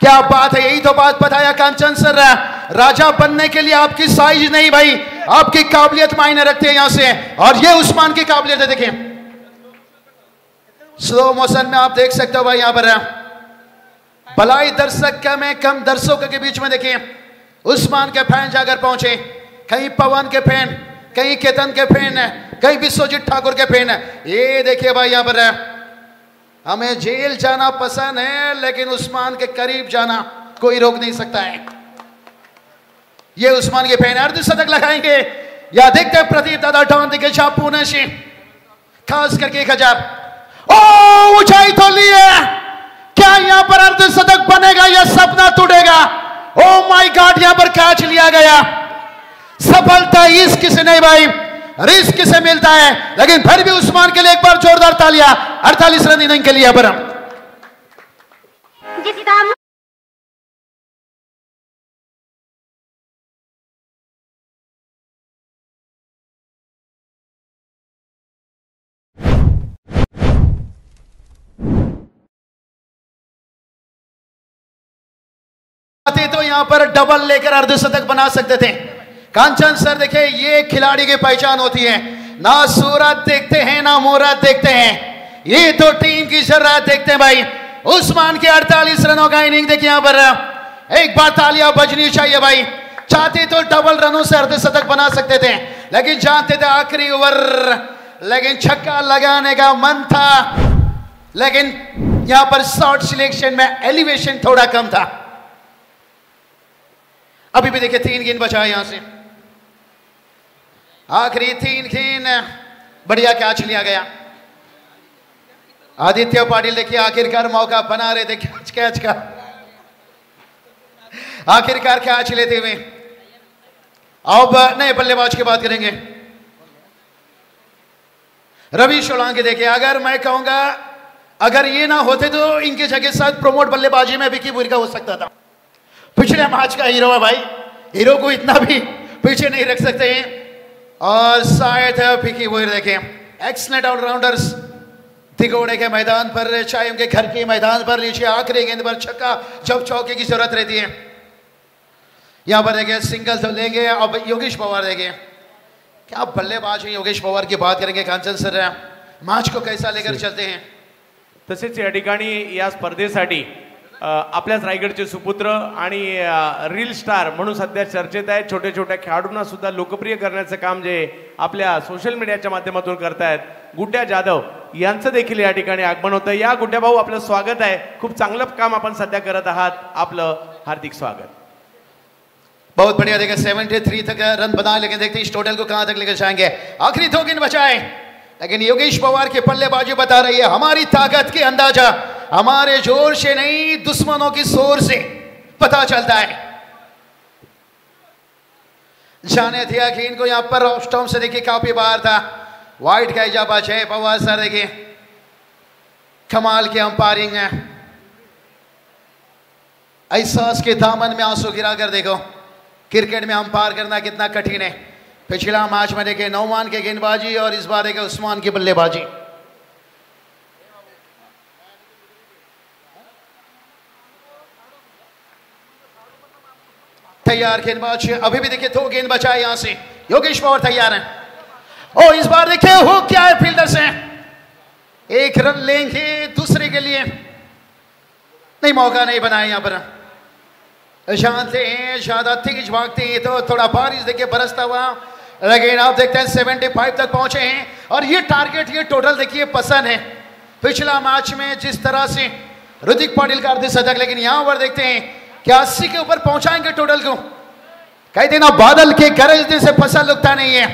क्या बात है, यही तो बात बताया कांचन सर, राजा बनने के लिए आपकी साइज नहीं भाई, आपकी काबिलियत मायने रखते हैं यहां से। और ये उस्मान की काबिलियत है, देखिए स्लो मोशन में आप देख सकते हो भाई। यहां पर भलाई दर्शक कम दर्शकों के बीच में देखिए उस्मान के फैन जाकर पहुंचे। कहीं पवन के फैन, कहीं केतन के फैन, कहीं विश्वजीत ठाकुर के फैन। ये देखिए भाई यहां पर हमें जेल जाना पसंद है, लेकिन उस्मान के करीब जाना कोई रोक नहीं सकता है। ये उस्मान के फैन अर्धशतक लगाएंगे या देखते हैं प्रदीप दादा टर्न दिखे पुणे से, खास करके 1000। ओ ऊंचाई तो ली है, क्या यहां पर अर्धशतक बनेगा या सपना टूटेगा? ओ माय गॉड, यहां पर कैच लिया गया। सफलता इश्क से नहीं भाई, रिस्क से मिलता है, लेकिन फिर भी उस्मान के लिए एक बार जोरदार तालियां। 48 रन इनिंग के लिए पर तो यहां पर डबल लेकर अर्धशतक बना सकते थे। कांचन सर देखिए, ये खिलाड़ी की पहचान होती है, ना सूरत देखते हैं ना मोहरत देखते हैं, ये तो टीम की जरूरत देखते हैं भाई। उस्मान के 48 रनों का इनिंग देखिए, यहां पर एक बार तालियां बजनी चाहिए भाई। चाहते तो डबल रनों से अर्धशतक बना सकते थे, लेकिन जानते थे आखिरी ओवर, लेकिन छक्का लगाने का मन था, लेकिन यहां पर शॉट सिलेक्शन में एलिवेशन थोड़ा कम था। अभी भी देखिए 3 गेंद बचा है यहां से, आखिरी 3 गेंद, बढ़िया कैच लिया गया। आदित्य पाटिल देखिए आखिरकार मौका बना रहे थे कैच का, आखिरकार कैच लेते हुए। अब नए बल्लेबाज की बात करेंगे, रवि सोलंकी। देखिए अगर मैं कहूंगा अगर ये ना होते तो इनके जगह साथ प्रमोट बल्लेबाजी में विकी बुरी का हो सकता था। पिछले मैच का हीरो है भाई, हीरो को इतना भी पीछे नहीं रख सकते हैं। और शायद विकी बुरी देखें एक्सलेंट ऑलराउंडर्स तिकोड़े के मैदान पर, चाहे उनके घर के मैदान पर, नीचे आखिरी गेंद पर छक्का जब चौके की जरूरत रहती है। यहां पर देखिए सिंगल तो लेंगे। अब योगेश पवार देखिए क्या बल्लेबाज है योगेश पवार की बात करेंगे। कांचन सर मैच को कैसा लेकर चलते हैं। तसेच या ठिकाणी या स्पर्धेसाठी आपल्याच रायगडचे सुपुत्र आणि रील स्टार म्हणून सध्या चर्चेत आहेत, छोटे छोट्या खेळाडूंना सुद्धा लोकप्रिय करण्याचं काम जे आपल्या सोशल मीडियाच्या माध्यमातून करतायत गुड्ड्या जाधव यांचं देखील या ठिकाणी आगमन होतं। या गुड्ड्या भाऊ आपलं स्वागत आहे, खूप चांगलं काम आपण सध्या करत आहात, आपलं हार्दिक स्वागत। बहुत बढ़िया देखिए 73 तक रन बना, लेकिन देखते हैं इस टोटल को कहां तक लेकर जाएंगे। आखिरी 2 गेंद बचाए, लेकिन योगेश पवार की बल्लेबाजी बता रही है हमारी ताकत के अंदाजा हमारे जोर से नहीं दुश्मनों की शोर से पता चलता है। जाने दिया कि इनको यहां पर ऑफ स्टंप से देखिए काफी बाहर था, वाइड का इजाफा है। पवार सर देखिए कमाल की अंपायरिंग है, एहसास के दामन में आंसू गिरा कर देखो क्रिकेट में अंपायर करना कितना कठिन है। पिछला मैच में देखे नौमान की गेंदबाजी और इस बार देखे उस्मान की बल्लेबाजी। तैयार गेंदबाज, अभी भी देखिए 2 गेंद बचा है यहां से। योगेश पवार तैयार हैं। ओ इस बार देखिए हो क्या है फील्डर से, 1 रन लेंगे दूसरे के लिए, नहीं मौका नहीं बनाया यहां पर। जानते हैं ज्यादा तेज भागते हैं तो थोड़ा बारिश देखिए बरसता हुआ, लेकिन आप देखते हैं 75 तक पहुंचे हैं। और ये टारगेट ये टोटल देखिए पसंद है। पिछला मैच में जिस तरह से ऋतिक पाटिल का अर्धशतक, लेकिन यहां पर देखते हैं क्या 80 के ऊपर पहुंचाएंगे टोटल को। कहते ना बादल के गरजने से फसल उगता नहीं है,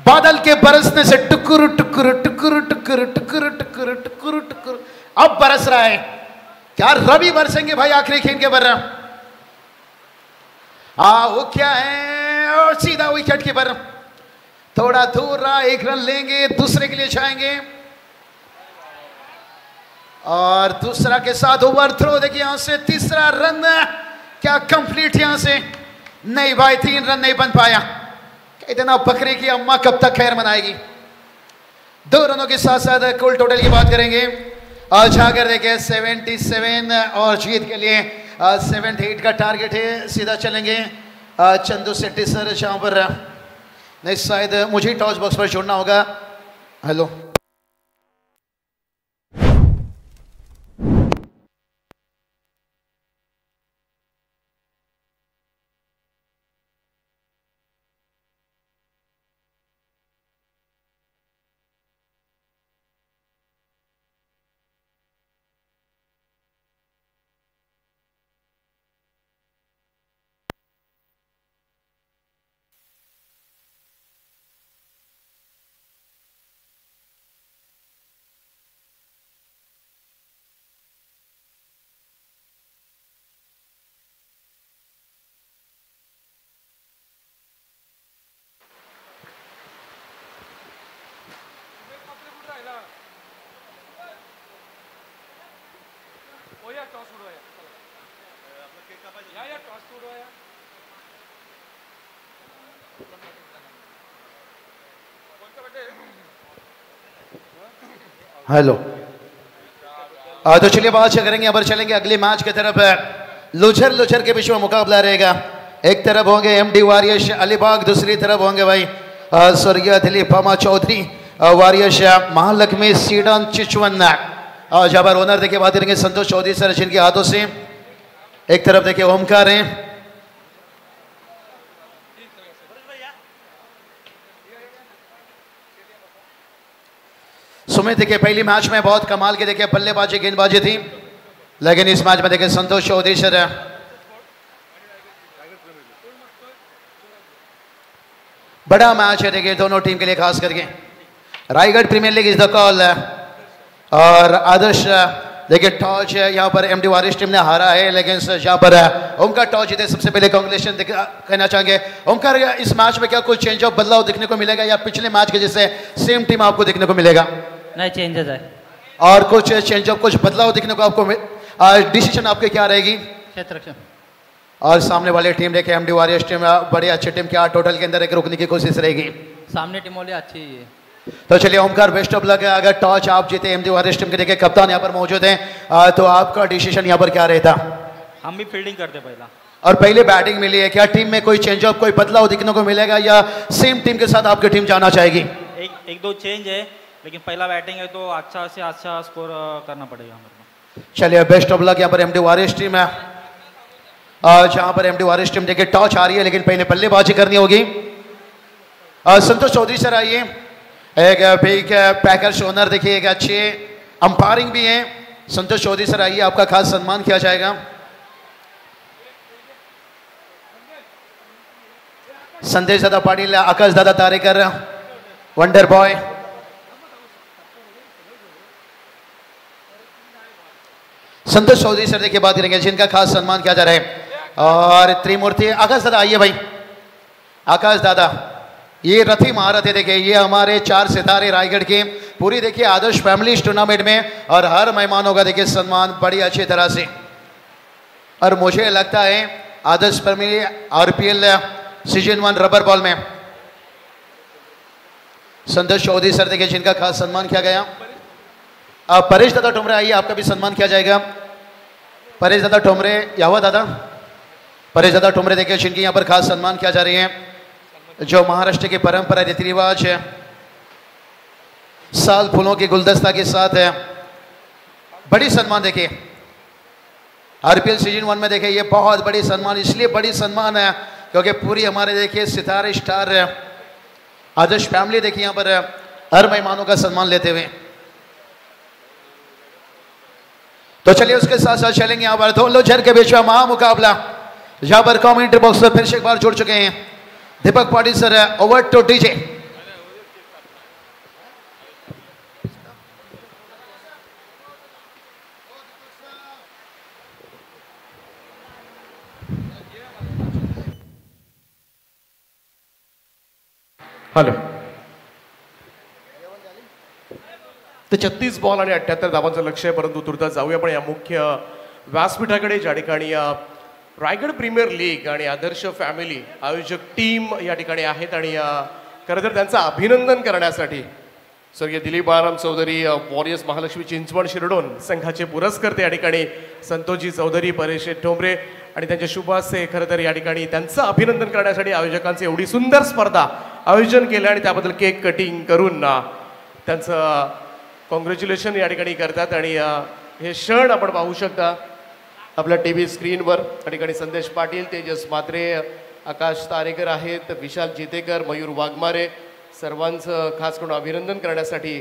बादल के बरसने से टुकुर टुकुर टुकुर टुकुर टुकुर टुकुर टुकुर टुकुर अब बरस रहा है। क्या रवि बरसेंगे भाई आखिरी गेंद के पर। वो क्या है, और सीधा विकेट की पर थोड़ा दूर रहा, 1 रन लेंगे दूसरे के लिए जाएंगे। और दूसरा के साथ ओवर थ्रो देखिए यहां से तीसरा रन क्या कंप्लीट यहां से नहीं भाई, 3 रन नहीं बन पाया। इतना बकरी की अम्मा कब तक खैर मनाएगी। 2 रनों के साथ साथ कुल टोटल की बात करेंगे। आज अगर देखें 77 और जीत के लिए 78 का टारगेट है। सीधा चलेंगे चंदू सेट्टी सर, जहां पर नहीं शायद मुझे टॉस बॉक्स पर छोड़ना होगा। हेलो हेलो तो चलिए बात करेंगे। अब चलेंगे अगले मैच की तरफ। लुझर के बीच में मुकाबला रहेगा। एक तरफ होंगे एमडी वारियर्स अलीबाग, दूसरी तरफ होंगे भाई स्वर्गीय दिलीप पमा चौधरी वारियर्स महालक्ष्मी सीडन चिचवन। जहां पर ओनर देखिए बात करेंगे संतोष चौधरी सर, जिनके हाथों से एक तरफ देखिए ओमकार हैं, सुमित देखिए पहली मैच में बहुत कमाल की देखिए बल्लेबाजी गेंदबाजी थी, लेकिन इस मैच में देखिए संतोष चौधरी सर बड़ा मैच है देखिए दोनों टीम के लिए, खास करके Raigarh premier league is the call. और आदर्श देखिए टॉस यहाँ पर एमडी वारिस टीम ने हारा है, लेकिन यहाँ पर ओमकार टॉस जीते। सबसे पहले कांग्रेचुलेशन कहना चाहेंगे ओमकार, इस मैच में क्या कुछ चेंज ऑफ बदलाव देखने को मिलेगा या पिछले मैच के जैसे सेम टीम आपको देखने को मिलेगा? नहीं, चेंजेस है। और कुछ चेंज ऑफ, कुछ बदलाव देखने को आपको डिसीजन आपके क्या रहेगी? क्षेत्र और सामने वाली टीम देखे एमडी वॉरियर्स टीम बड़ी अच्छी टीम, क्या टोटल के अंदर एक रुकने की कोशिश रहेगी? सामने टीम वाली अच्छी है। तो चलिए ओमकार, बेस्ट ऑफ लक है। अगर टॉस आप जीते, एमडी वॉरियर्स टीम के देखे कप्तान यहाँ पर मौजूद हैं, तो आपका डिसीजन यहाँ पर क्या रहता? हम भी फील्डिंग करते पहला। और पहले बैटिंग मिली है, क्या टीम में कोई चेंज ऑफ, कोई बदलाव देखने को मिलेगा या सेम टीम के साथ आपकी टीम जाना चाहेगी? एक दो चेंज है, लेकिन पहला बैटिंग है तो अच्छा से अच्छा स्कोर करना पड़ेगा हमें। चलिए बेस्ट ऑफ लक। यहाँ पर एमडी वॉरियर्स टीम है, जहां पर एमडी वॉरियर्स टीम देखिए टॉस आ रही है, लेकिन पहले बल्लेबाजी करनी होगी। संतोष चौधरी सर आइए, एक बिग पैकर्स ओनर, देखिए एक अच्छे अंपायरिंग भी हैं। संतोष चौधरी सर आइए, आपका खास सम्मान किया जाएगा। संदेश दादा पाटिल, आकाश दादा तारेकर, वंडर बॉय, संतोष चौधरी सर देखिए बात करेंगे, जिनका खास सम्मान किया जा रहा है। और त्रिमूर्ति आकाश दादा आइए भाई। आकाश दादा ये रथी महारथ है, देखिए ये हमारे 4 सितारे रायगढ़ के, पूरी देखिए आदर्श फैमिली इस टूर्नामेंट में, और हर मेहमानों का देखिए सम्मान बड़ी अच्छी तरह से। और मुझे लगता है Adarsh family RPL season 1 rubber ball में संतोष चौधरी सर देखिए जिनका खास सम्मान किया गया। परेश दादा ठोमरे आइए, आपका भी सम्मान किया जाएगा। परेश दादा ठोमरे, यावा दादा, परेश दादा ठोमरे देखिए जिनकी यहाँ पर खास सम्मान किया जा रही है, जो महाराष्ट्र की परंपरा रीति रिवाज है, साल फूलों के गुलदस्ता के साथ है, बड़ी सम्मान देखिए आरपीएल सीजन 1 में देखिए ये बहुत बड़ी सम्मान, इसलिए बड़ी सम्मान है क्योंकि पूरी हमारे देखिए सितारे स्टार आदर्श फैमिली देखिए यहाँ पर हर मेहमानों का सम्मान लेते हुए। तो चलिए उसके साथ साथ चलेंगे यहाँ पर दोनों जर के बीच में महामुकाबला, यहाँ पर कमेंट्री बॉक्स में फिर से एक बार जुड़ चुके हैं Deepak Patil sir. Over to DJ. Hello, तर 36 बॉल आणि 78 धावांचं लक्ष आहे, परंतु तुर्तास जाऊया आपण या मुख्य व्यासपीठाकडे, ज्या ठिकाणी रायगड प्रीमियर लीग आणि आदर्श फॅमिली आयोजक टीम या ठिकाणी आहेत। आणि खरं तर त्यांचं अभिनंदन करण्यासाठी स्वर्गीय दिलीप आराम चौधरी, वॉरियर्स महालक्ष्मी चिंचवड शिरडोन संघाचे पुरस्कर्ते या ठिकाणी संतोषजी चौधरी, परेश ठोंबरे आणि त्यांच्या शुभ हस्ते खरं तर या ठिकाणी त्यांचं अभिनंदन करण्यासाठी आयोजकांचे एवढी सुंदर स्पर्धा आयोजन केलं आणि त्याबद्दल केक कटिंग करून त्यांचं कॉंग्रॅच्युलेशन या ठिकाणी करतात। आणि हे क्षण आपण पाहू शकता आपल्या टीव्ही स्क्रीनवर। या ठिकाणी संदेश पाटील, तेजस म्हात्रे, आकाश तारेकर आहेत, विशाल जितेकर, मयूर वाघमारे, सर्वांचं खास करून अभिनंदन करण्यासाठी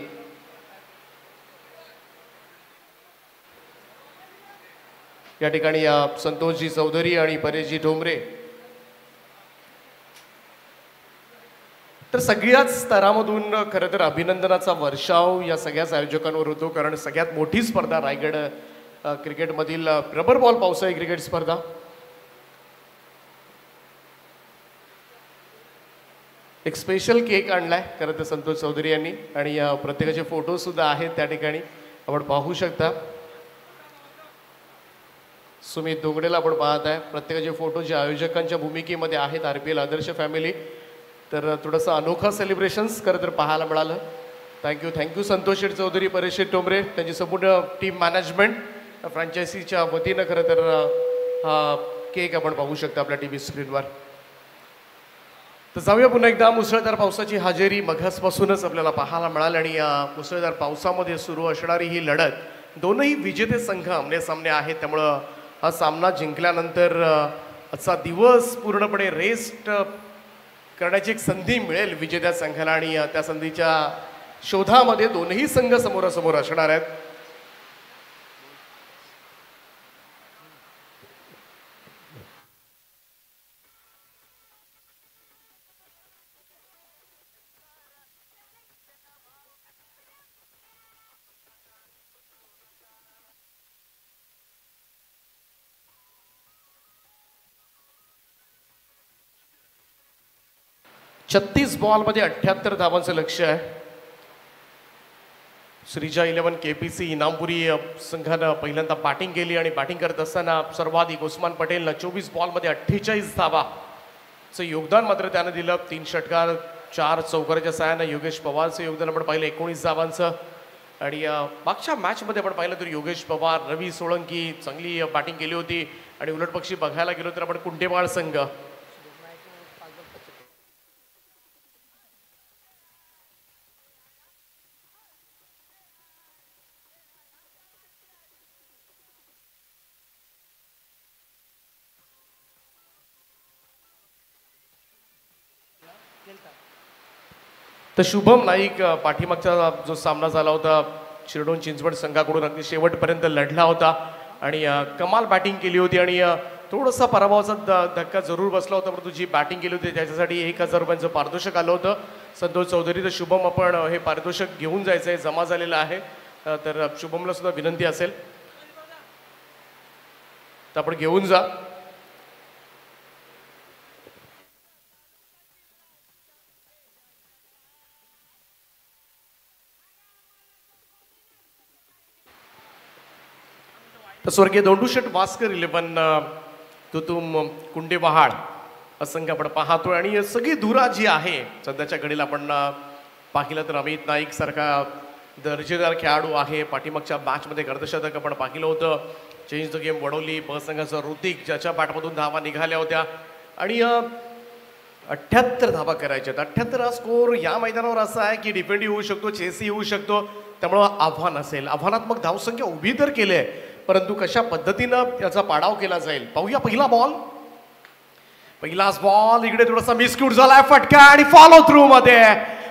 या ठिकाणी संतोषजी चौधरी आणि परेशजी ठोंबरे, तर सगळ्याच स्तरामधून खरं तर अभिनंदनाचा वर्षाव या सगळ्याच आयोजकांवर होतो, कारण सगळ्यात मोठी स्पर्धा रायगड क्रिकेटमधील रबर बॉल पावसाळी क्रिकेट स्पर्धा। एक स्पेशल केक आणलाय खरं तर संतोष चौधरी यांनी, आणि प्रत्येकाचे फोटो सुद्धा आहेत त्या ठिकाणी आपण पाहू शकता। सुमित दोगडेला आपण पाहत आहे, प्रत्येकाचे फोटो जे आयोजकांच्या भूमिकेमध्ये आहेत आरपीएल आदर्श फॅमिली, तर थोडंसं अनोखा सेलिब्रेशन्स खरं तर पाहायला मिळालं। थँक्यू संतोष चौधरी, परेश ठोंबरे, त्यांची संपूर्ण टीम मॅनेजमेंट फ्रँचायझीच्या वतीनं खरं तर हा केक आपण पाहू शकता आपल्या टीव्ही स्क्रीनवर। तर जाऊया पुन्हा एकदा, मुसळधार पावसाची हजेरी मघासपासूनच आपल्याला पाहायला मिळाली, आणि मुसळधार पावसामध्ये सुरू असणारी ही लढत दोनही विजेते संघ आमने सामने आहेत, त्यामुळं हा सामना जिंकल्यानंतर आजचा दिवस पूर्णपणे रेस्ट करण्याची एक संधी मिळेल विजेत्या संघाला, आणि त्या संधीच्या शोधामध्ये दोनही संघ समोरासमोर असणार आहेत। 36 बॉलमध्ये 78 धावांचं लक्ष्य आहे. श्रीजा 11 केपीसी इनामपुरी संघानं पहिल्यांदा बॅटिंग केली आणि बॅटिंग करत असताना सर्वाधिक उस्मान पटेलनं 24 बॉलमध्ये 48 धावाचं योगदान मात्र त्यानं दिलं. 3 षटकार 4 चौकाराच्या साहाय्यानं योगेश पवारचं योगदान आपण पाहिलं 19 धावांचं. आणि मागच्या मॅचमध्ये आपण पाहिलं तर योगेश पवार, रवी सोळंकी चांगली बॅटिंग केली होती. आणि उलटपक्षी बघायला गेलो तर आपण कुंटेवाळ संघ तर शुभम नाईक पाठीमागचा जो सामना झाला होता शिरडोन चिंचवड संघाकडून अगदी शेवटपर्यंत लढला होता आणि कमाल बॅटिंग केली होती. आणि थोडासा पराभवाचा धक्का जरूर बसला होता, परंतु जी बॅटिंग केली होती त्याच्यासाठी 1000 रुपयांचं पारितोषिक आलं होतं. संतोष चौधरी तर शुभम आपण हे पारितोषिक घेऊन जायचं आहे, जमा झालेलं आहे. तर शुभमला सुद्धा विनंती असेल तर आपण घेऊन जा. तर स्वर्गीय दोंडूशेठ वास्कर 11 तुतुम कुंडेबहाळ असंख्य आपण पाहतोय. आणि सगळी धुरा जी आहे सध्याच्या घडीला आपण पाहिलं तर अमित नाईक सारखा दर्जेदार खेळाडू आहे. पाठीमागच्या मॅचमध्ये अर्धशतक आपण पाहिलं होतं. चेंज द गेम वडवली ब संघाचा ऋतिक, ज्याच्या बॅटमधून धावा निघाल्या होत्या. आणि 78 धावा करायच्या. 78 हा स्कोर या मैदानावर असा आहे की डिफेंडही होऊ शकतो, चेसही होऊ शकतो, त्यामुळं आव्हान असेल. आव्हानात्मक धावसंख्या उभी तर केली आहे, परंतु कशा पद्धतीनं त्याचा पाडाव केला जाईल पाहूया. पहिलाच बॉल इकडे थोडासा मिसक्यूट झालाय, फटका आणि फॉलो थ्रू मध्ये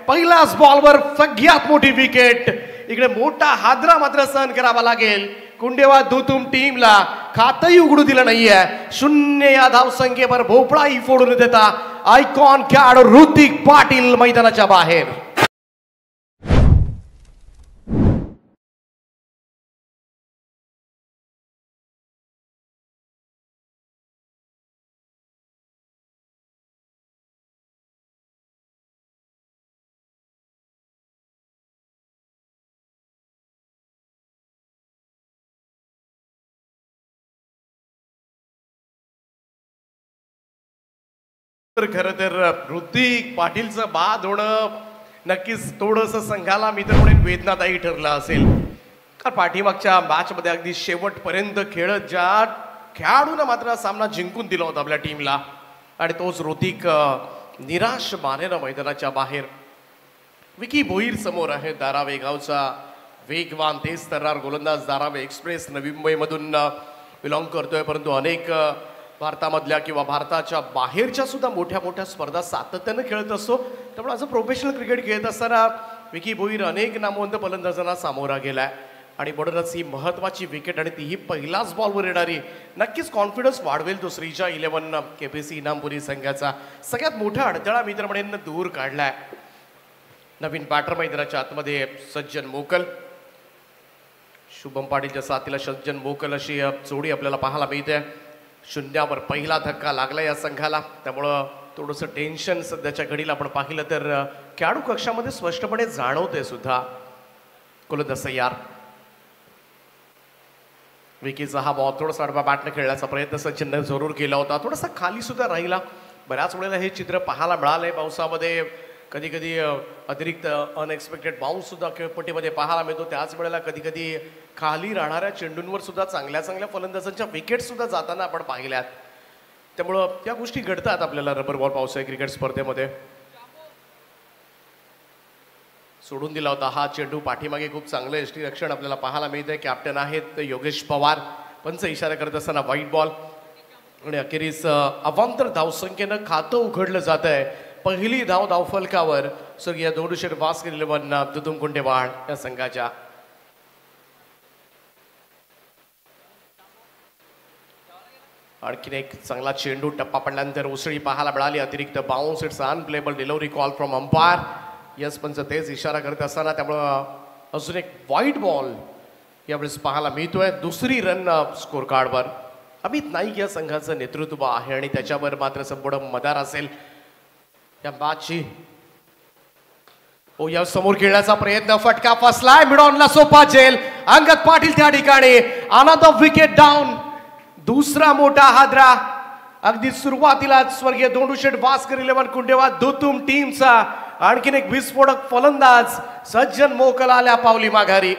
पहिल्याच बॉलवर सगळ्यात मोठी विकेट. इकडे मोठा हादरा मात्र सहन करावा लागेल कुंडेवा दुतुम टीमला. खातही उघडू दिलं नाहीये. 0 या धावसंख्येवर भोपळाही फोडून देता आयकॉन खेळाडू ऋतिक पाटील मैदानाच्या बाहेर. तर खरं तर ऋतिक पाटीलचं बाद होणं नक्कीच थोडंसं संघाला मी तर म्हणेन वेदनादायी ठरलं असेल. कारण पाठीमागच्या मॅचमध्ये अगदी शेवटपर्यंत खेळत ज्या खेळाडूनं मात्र सामना जिंकून दिला होता आपल्या टीमला, आणि तोच ऋतिक निराश मानेनं मैदानाच्या बाहेर. विकी भोईर समोर आहे, धारावे गावचा वेगवान तेज तर्रार गोलंदाज. धारावे एक्सप्रेस नवी मुंबईमधून बिलॉंग करतोय, परंतु अनेक भारतामधल्या किंवा भारताच्या बाहेरच्या सुद्धा मोठ्या मोठ्या स्पर्धा सातत्यानं खेळत असतो. त्यामुळे असं प्रोफेशनल क्रिकेट खेळत असताना विकी भोईर अनेक नामवंत फलंदाजांना सामोरा गेलाय. आणि म्हणूनच ही महत्त्वाची विकेट आणि तीही पहिलाच बॉलवर येणारी नक्कीच कॉन्फिडन्स वाढवेल तो श्रीजा 11 केपीसी इनामपुरी संघाचा. सगळ्यात मोठा अडथळा मी तर म्हणेन दूर काढलाय. नवीन बॅटर मैदानाच्या आतमध्ये सज्जन मोकल, शुभम पाटीलच्या साथीला सज्जन मोकल अशी जोडी आपल्याला पाहायला मिळते. 0वर पहिला धक्का लागला या संघाला, त्यामुळं थोडंसं टेन्शन सध्याच्या घडीला आपण पाहिलं तर खेळाडू कक्षामध्ये स्पष्टपणे जाणवते सुद्धा. गोलंदाज तयार. विकीचा हा बॉल थोडासा आडवा बॅटने खेळण्याचा प्रयत्न सचिनने जरूर केला होता, थोडासा खाली सुद्धा राहिला. बऱ्याच वेळेला हे चित्र पाहायला मिळालंय पावसामध्ये. कधी कधी अतिरिक्त अनएक्सपेक्टेड बाउन्स सुद्धा खेळपट्टीमध्ये पाहायला मिळतो. त्याच वेळेला कधी कधी खाली राहणाऱ्या चेंडूंवर सुद्धा चांगल्या चांगल्या फलंदाजांच्या विकेट सुद्धा जाताना आपण पाहिल्यात. त्यामुळं त्या गोष्टी घडतात आपल्याला रबर बॉल पावसाळी क्रिकेट स्पर्धेमध्ये. सोडून दिला होता हा चेंडू. पाठीमागे खूप चांगलं यष्टीरक्षण आपल्याला पाहायला मिळतंय. कॅप्टन आहेत योगेश पवार. पंच इशारा करत असताना व्हाईट बॉल. आणि अखेरीस अवांतर धावसंख्येनं खातं उघडलं जात आहे. पहिली धाव धावफलकावर स्वर्गीय दोंडूशेठ वास्कर 11 तुतुम कुंडेबहाळ या संघाच्या. आणखीन एक चांगला चेंडू टप्पा पडल्यानंतर उसळी पाहायला मिळाली. अतिरिक्त bounce, it's unplayable delivery call from umpire. Yes पंच तेच इशारा करत असताना त्यामुळं अजून एक व्हाईट बॉल यावेळेस पाहायला मिळतोय. दुसरी रन स्कोर कार्डवर. अमित नाईक या संघाचं नेतृत्व आहे आणि त्याच्यावर मात्र संपूर्ण मदार असेल. या मॅचची. ओ या समोर खेळण्याचा प्रयत्न, फटका फसलाय, मिडॉनला सोपा झेल. अंगद पाटील त्या ठिकाणी अनदर विकेट डाऊन. दुसरा मोठा हादरा अगदी सुरुवातीला स्वर्गीय दोंडूशेठ भास्कर 11 कुंडेवा दुतुम टीमचा आणखीन एक विस्फोटक फलंदाज सज्जन मोकल आल्या पावली माघारी.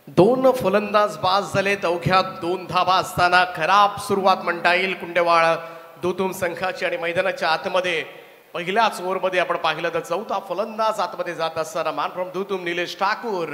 दोन फलंदाज बाद झाले. अवघ्यात 2 धावा असताना खराब सुरुवात म्हणता येईल कुंडेवाळ दुतुम संघाची. आणि मैदानाच्या आतमध्ये पहिल्याच ओव्हरमध्ये आपण पाहिलं तर चौथा फलंदाज आतमध्ये जात असताना मॅन फ्रॉम दुतुम निलेश ठाकूर.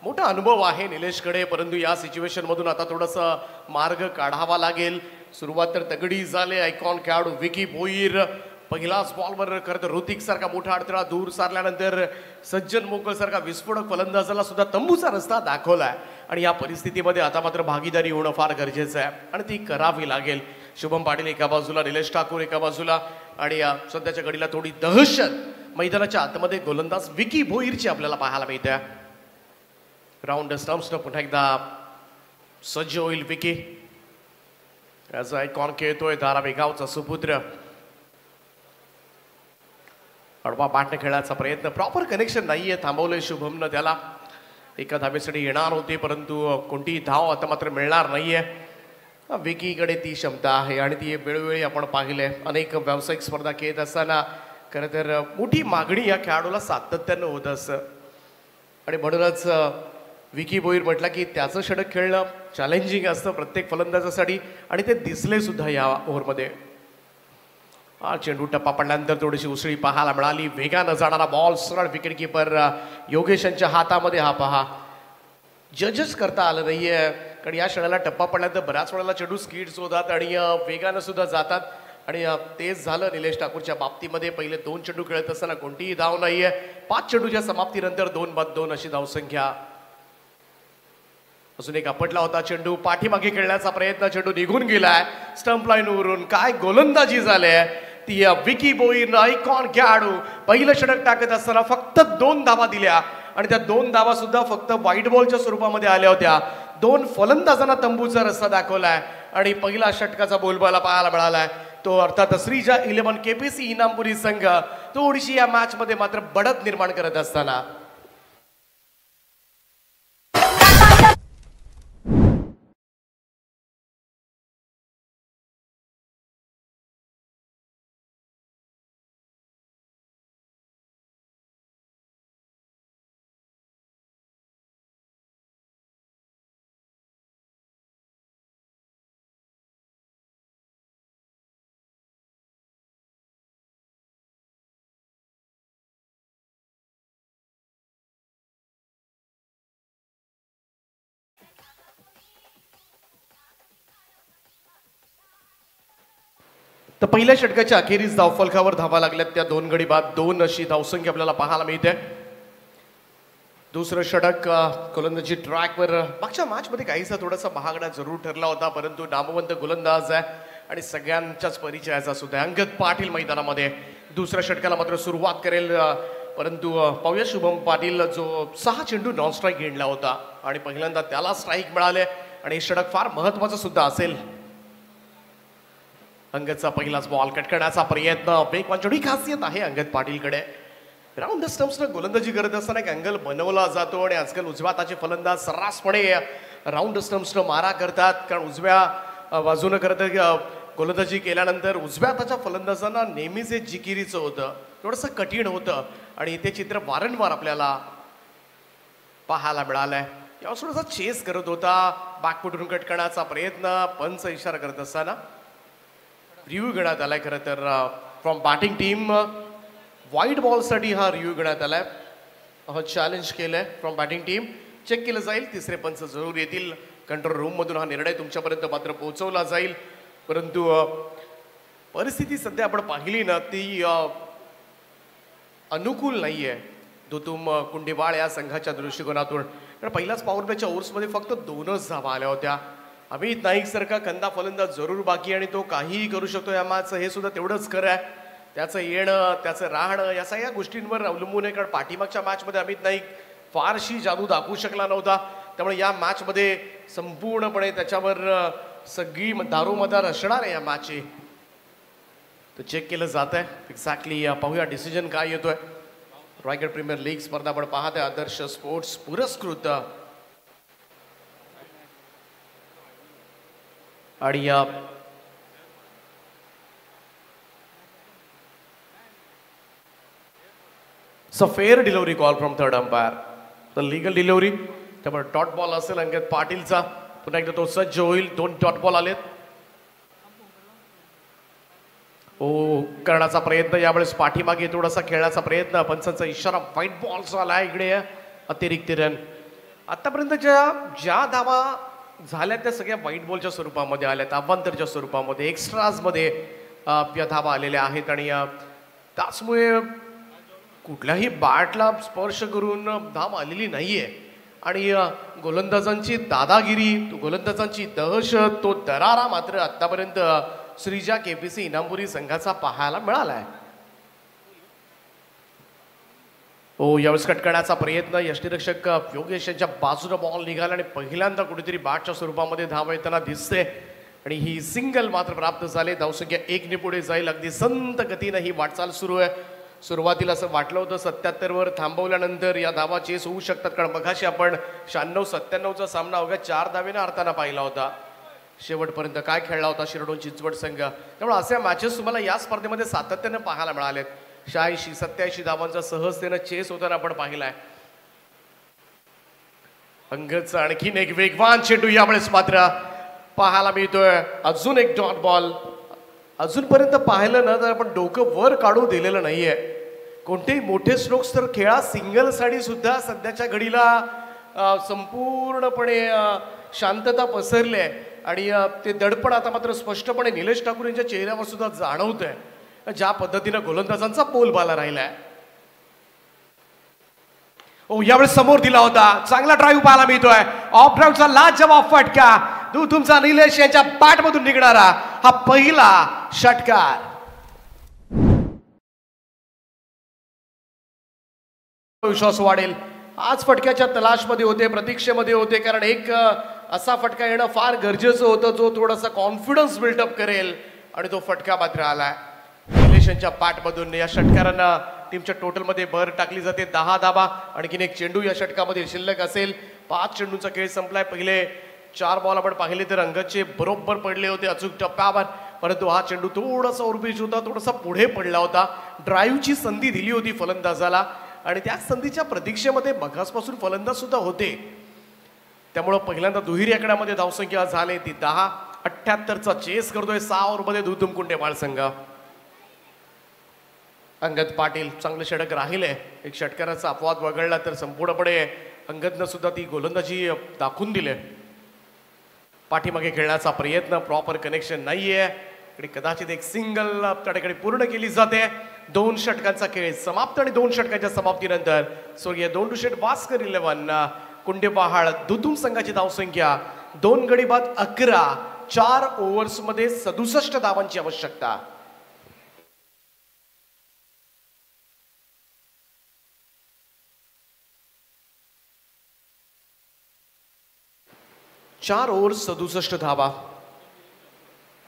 मोठा अनुभव आहे निलेशकडे, परंतु या सिच्युएशन मधून आता थोडंसं मार्ग काढावा लागेल. सुरुवात तर तगडी झाले. आयकॉन खेळाडू विकी भोईर पहिलाच बॉलवर करत ऋतिक सारखा मोठा अडथळा दूर सारल्यानंतर सज्जन मोकळ सारखा विस्फोटक फलंदाजाला सुद्धा तंबूचा रस्ता दाखवलाय. आणि या परिस्थितीमध्ये आता मात्र भागीदारी होणं फार गरजेचं आहे आणि ती करावी लागेल. शुभम पाटील एका बाजूला, निलेश ठाकूर एका बाजूला आणि सध्याच्या घडीला थोडी दहशत मैदानाच्या आतमध्ये गोलंदाज विकी भोईरची आपल्याला पाहायला मिळते. राऊंड स्टम्प्सनं पुन्हा एकदा सज्ज होईल विकी. याचा आयकॉन खेळतोय धारावी गावचा सुपुत्र. अडवा बाटने खेळायचा प्रयत्न, प्रॉपर कनेक्शन नाहीये, थांबवलंय शुभमनं त्याला. एका धावेसाठी येणार होते परंतु कोणतीही धाव आता मात्र मिळणार नाहीये. विकीकडे ती क्षमता आहे आणि ती वेळोवेळी आपण पाहिले. अनेक व्यावसायिक स्पर्धा खेळत असताना खरं तर मोठी मागणी या खेळाडूला सातत्यानं होत असतं आणि म्हणूनच विकी भोईर म्हटलं की त्याचं षटक खेळणं चॅलेंजिंग असतं प्रत्येक फलंदाजासाठी आणि ते दिसले सुद्धा या ओव्हरमध्ये. चेंडू टप्पा पडल्यानंतर थोडीशी उसळी पाहायला मिळाली. वेगानं जाणारा बॉल सरळ विकेट किपर योगेश यांच्या हातामध्ये. हा पहा जजेस करता आलं नाहीये कारण या क्षणाला टप्पा पडल्यानंतर बऱ्याच वेळेला चेंडू स्किड्स होतात आणि वेगानं सुद्धा जातात आणि तेच झालं निलेश ठाकूरच्या बाबतीमध्ये. पहिले 2 चेंडू खेळत असताना कोणतीही धाव नाहीये. 5 चेंडूच्या समाप्तीनंतर 2-2 अशी धावसंख्या. अजून एक आपटला होता चेंडू, पाठीमागे खेळण्याचा प्रयत्न, चेंडू निघून गेलाय स्टंप लाईनवरून. काय गोलंदाजी झाली ती विकी भोईरनं. आयकॉन खेळाडू पहिलं षटक टाकत असताना फक्त 2 धावा दिल्या आणि त्या 2 धावा सुद्धा फक्त व्हाईट बॉलच्या स्वरूपामध्ये आल्या होत्या. 2 फलंदाजांना तंबूचा रस्ता दाखवलाय आणि पहिला षटकाचा बोलबाला पाहायला मिळालाय तो अर्थात श्रीजा 11 केपीसी इनामपुरी संघ थोडीशी या मॅच मध्ये मात्र बढत निर्माण करत असताना. तर पहिल्या षटकाच्या अखेरीस धावफलकावर धावा लागल्यात त्या 2 गडी बाद 2 अशी धावसंख्या आपल्याला पाहायला मिळते. दुसरं षटक गोलंदाजी ट्रॅकवर मागच्या मॅच मध्ये काहीसा थोडासा महागडा जरूर ठरला होता परंतु नामवंत गोलंदाज आहे आणि सगळ्यांच्याच परिचयाचा सुद्धा अंगद पाटील मैदानामध्ये. दुसऱ्या षटकाला मात्र सुरुवात करेल परंतु पाहूया शुभम पाटील जो 6 चेंडू नॉन स्ट्राईक घेतला होता आणि पहिल्यांदा त्याला स्ट्राईक मिळाले आणि हे षटक फार महत्वाचं सुद्धा असेल. अंगदचा पहिलाच बॉल कट करण्याचा प्रयत्न, वेगवान चेंडू खासियत आहे अंगद पाटीलकडे. राऊंड द स्टम्प्सनं गोलंदाजी करत असताना एक अँगल बनवला जातो आणि आजकाल उजव्या हाताचे फलंदाज सर्रासपणे राऊंड स्टम्प्सनं मारा करतात कारण उजव्या बाजूनं करत गोलंदाजी केल्यानंतर उजव्या हाताच्या फलंदाजांना नेहमीच हे जिकिरीचं होतं, थोडंसं कठीण होतं आणि ते चित्र वारंवार आपल्याला पाहायला मिळालंय. यावर थोडासा चेस करत होता, बॅकफुटून कट करण्याचा प्रयत्न, पंच इशारा करत असताना रिव्ह्यू घेण्यात आलाय. खरं तर फ्रॉम बॅटिंग टीम व्हाईट बॉलसाठी हा रिव्ह्यू घेण्यात आलाय. हा चॅलेंज केलंय फ्रॉम बॅटिंग टीम. चेक केलं जाईल, तिसरे पंच जरूर येतील कंट्रोल रूम मधून. हा निर्णय तुमच्यापर्यंत मात्र पोहोचवला जाईल. परंतु परिस्थिती सध्या आपण पाहिली ना ती अनुकूल नाहीये दुतुम कुंडेवाळ या संघाच्या दृष्टिकोनातून. कारण पहिल्याच पॉवर प्लेच्या ओव्हर्समध्ये फक्त 2च धावा आल्या होत्या. अमित नाईक सारखा कंदा फलंदाज जरूर बाकी आणि तो काहीही करू शकतो या मॅचचं, हे सुद्धा तेवढंच खरं आहे. त्याचं येणं, त्याचं राहणं या सगळ्या गोष्टींवर अवलंबून आहे. कारण पाठीमागच्या मॅचमध्ये अमित नाईक फारशी जादू दाखवू शकला नव्हता. त्यामुळे या मॅचमध्ये संपूर्णपणे त्याच्यावर सगळी दारोमदार असणार आहे या मॅचची. तर चेक केलं जात आहे एक्झॅक्टली. पाहूया डिसिजन काय येतोय. रायगड प्रीमियर लीग स्पर्धा आपण पाहत आहे. आदर्श स्पोर्ट्स पुरस्कृत आणि fair delivery call from third umpire. तर लिगल डिलिव्हरी त्यामुळे डॉट बॉल असेल अंकित पाटीलचा. पुन्हा एकदा तो सज्ज होईल. 2 डॉट बॉल आलेत. करण्याचा प्रयत्न यावेळेस पाठीमागे थोडासा खेळण्याचा प्रयत्न. पंचांचा इशारा व्हाईट बॉलचा आला इकडे. अतिरिक्त रन. आतापर्यंत ज्या धावा झाल्या त्या सगळ्या व्हाईट बॉलच्या स्वरूपामध्ये आल्यात, अवांतरच्या स्वरूपामध्ये, एक्स्ट्राजमध्ये या धावा आलेल्या आहेत. आणि त्याचमुळे कुठल्याही बॅटला स्पर्श करून धाव आलेली नाहीये. आणि गोलंदाजांची दादागिरी, गोलंदाजांची दहशत, तो दरारा मात्र आतापर्यंत श्रीजा केपीसी इनामपुरी संघाचा पाहायला मिळालाय. यावेळेस कट करण्याचा प्रयत्न. यष्टीरक्षक योगेश यांच्या बाजूला बॉल निघाला आणि पहिल्यांदा कुठेतरी बॅटच्या स्वरूपामध्ये धाव येताना दिसते. आणि ही सिंगल मात्र प्राप्त झाले. धावसंख्या 1 पुढे जाईल. अगदी संत गतीनं ही वाटचाल सुरू आहे. सुरुवातीला असं वाटलं होतं 77 थांबवल्यानंतर या धावा चेस होऊ शकतात. कारण मघाशी आपण 96-97चा सामना अवघ्या 4 धावेनं हरताना पाहिला होता. शेवटपर्यंत काय खेळला होता शिरडोन चिंचवड संघ. त्यामुळे अशा मॅचेस तुम्हाला या स्पर्धेमध्ये सातत्यानं पाहायला मिळालेत. 86-87 धावांचा सहजतेनं चेस होताना आपण पाहिलाय. अंगदचा आणखीन एक वेगवान चेंडू यावेळेस मात्र पाहायला मिळतोय. अजून एक डॉट बॉल. अजूनपर्यंत पाहिलं ना तर आपण डोकं वर काढू दिलेलं नाहीये. कोणतेही मोठे स्ट्रोक्स तर खेळा सिंगलसाठी सुद्धा सध्याच्या घडीला संपूर्णपणे शांतता पसरली आहे. आणि ते दडपण आता मात्र स्पष्टपणे निलेश ठाकूर यांच्या चेहऱ्यावर सुद्धा जाणवत आहे. ज्या पद्धतीनं गोलंदाजांचा बोलबाला राहिलाय. यावेळेस समोर दिला होता. चांगला ड्राईव्ह पाहायला मिळतोय. ऑफ ड्राईव्हचा लाजवाब फटका. तुमचा निलेश यांच्या बॅटमधून निघणारा हा पहिला षटकार. विश्वास वाढेल. आज फटक्याच्या तलाशमध्ये होते, प्रतीक्षेमध्ये होते. कारण एक असा फटका येणं फार गरजेचं होतं जो थोडासा कॉन्फिडन्स बिल्डअप करेल. आणि तो फटका मात्र आलाय निलेश यांच्या बॅटमधून. या षटकारांना टीमच्या टोटलमध्ये भर टाकली जाते. 10 धावा. आणखीन एक चेंडू या षटकामध्ये शिल्लक असेल. 5 चेंडूंचा खेळ संपलाय. पहिले 4 बॉल आपण पाहिले तर अंगदचे बरोबर पडले होते अचूक टप्प्यावर. परंतु हा चेंडू थोडासा उर्बीज होता, थोडासा पुढे पडला होता. ड्राईव्हची संधी दिली होती फलंदाजाला आणि त्या संधीच्या प्रतीक्षेमध्ये मघासपासून फलंदाज सुद्धा होते. त्यामुळं पहिल्यांदा दुहेरी आकड्यामध्ये धावसंख्या झाली ती 10. 78चा चेस करतोय 6 ओव्हरमध्ये दुतुम कुंडेवाळ संघ. अंगद पाटील चांगलं षटक राहिले. एक षटकाराचा अपवाद वगळला तर संपूर्णपणे अंगदनं सुद्धा ती गोलंदाजी दाखवून दिले. पाठीमागे खेळण्याचा प्रयत्न, प्रॉपर कनेक्शन नाहीये आणि कदाचित एक सिंगल त्या ठिकाणी पूर्ण केली जाते. 2 षटकांचा खेळ समाप्त आणि 2 षटकांच्या समाप्तीनंतर स्वर्गीय दोंडू शेठ वास्कर 11 कुंडेवाहाळ दुतुम संघाची धावसंख्या 2 गडी बाद 11. 4 ओव्हर्समध्ये 67 धावांची आवश्यकता. चार ओव्हर्स 67 धावा.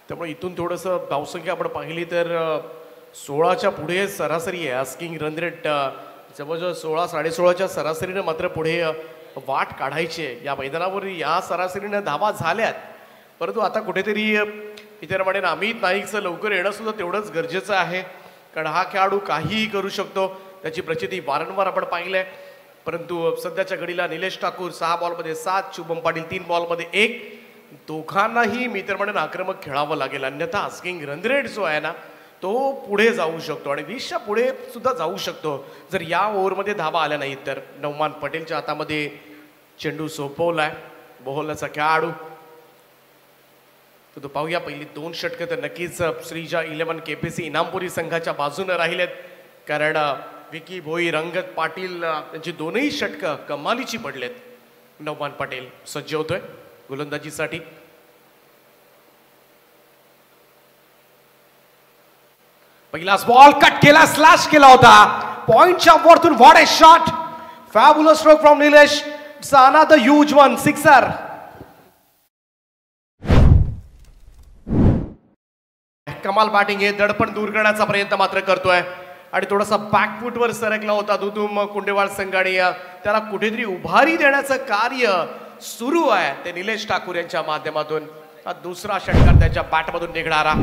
त्यामुळे इथून थोडंसं धावसंख्या आपण पाहिली तर 16च्या पुढे सरासरी आहे. आस्किंग रन रेट जवळजवळ 16-16.5च्या सरासरीनं मात्र पुढे वाट काढायची आहे. या मैदानावर या सरासरीनं धावा झाल्यात. परंतु आता कुठेतरी इतर म्हणेन अमित नाईकचं लवकर येणं सुद्धा तेवढंच गरजेचं आहे. कारण हा खेळाडू काहीही करू शकतो. त्याची प्रचिती वारंवार आपण पाहिलंय. परंतु सध्याच्या घडीला निलेश ठाकूर 6 बॉलमध्ये 7, शुभम पाटील 3 बॉलमध्ये 1. दोघांनाही मी तर म्हणेन आक्रमक खेळावं लागेल. अन्यथा आस्किंग रन रेट जो आहे ना तो पुढे जाऊ शकतो आणि 20च्या पुढे सुद्धा जाऊ शकतो जर या ओव्हरमध्ये धावा आल्या नाहीत तर. नौमान पटेलच्या हातामध्ये चेंडू सोपवलाय. बोलण्याचा खेळाडू तो पाहूया पहिली 2 षटकं तर नक्कीच श्रीजा 11 KPC इनामपुरी संघाच्या बाजूने राहिलेत, कारण विकी भोईर अंगद पाटील यांची दोनही षटकं कमालीची पडलेत. नवमान पटेल सज्ज होतोय गोलंदाजीसाठी. पहिलाच बॉल कट केला, स्लॅश केला होता पॉइंटच्या वरतून. What a shot, fabulous stroke from Nilesh. It's another huge one, sixer. कमाल बॅटिंग आहे, दडपण दूर करण्याचा प्रयत्न मात्र करतोय आणि थोडासा बॅकफुटवर सरकला होता दुदुम कुंडेवाळ संघाने. त्याला कुठेतरी उभारी देण्याचं कार्य सुरू आहे ते निलेश ठाकूर यांच्या माध्यमातून. हा दुसरा षटकार त्याच्या बॅटमधून निघणारा.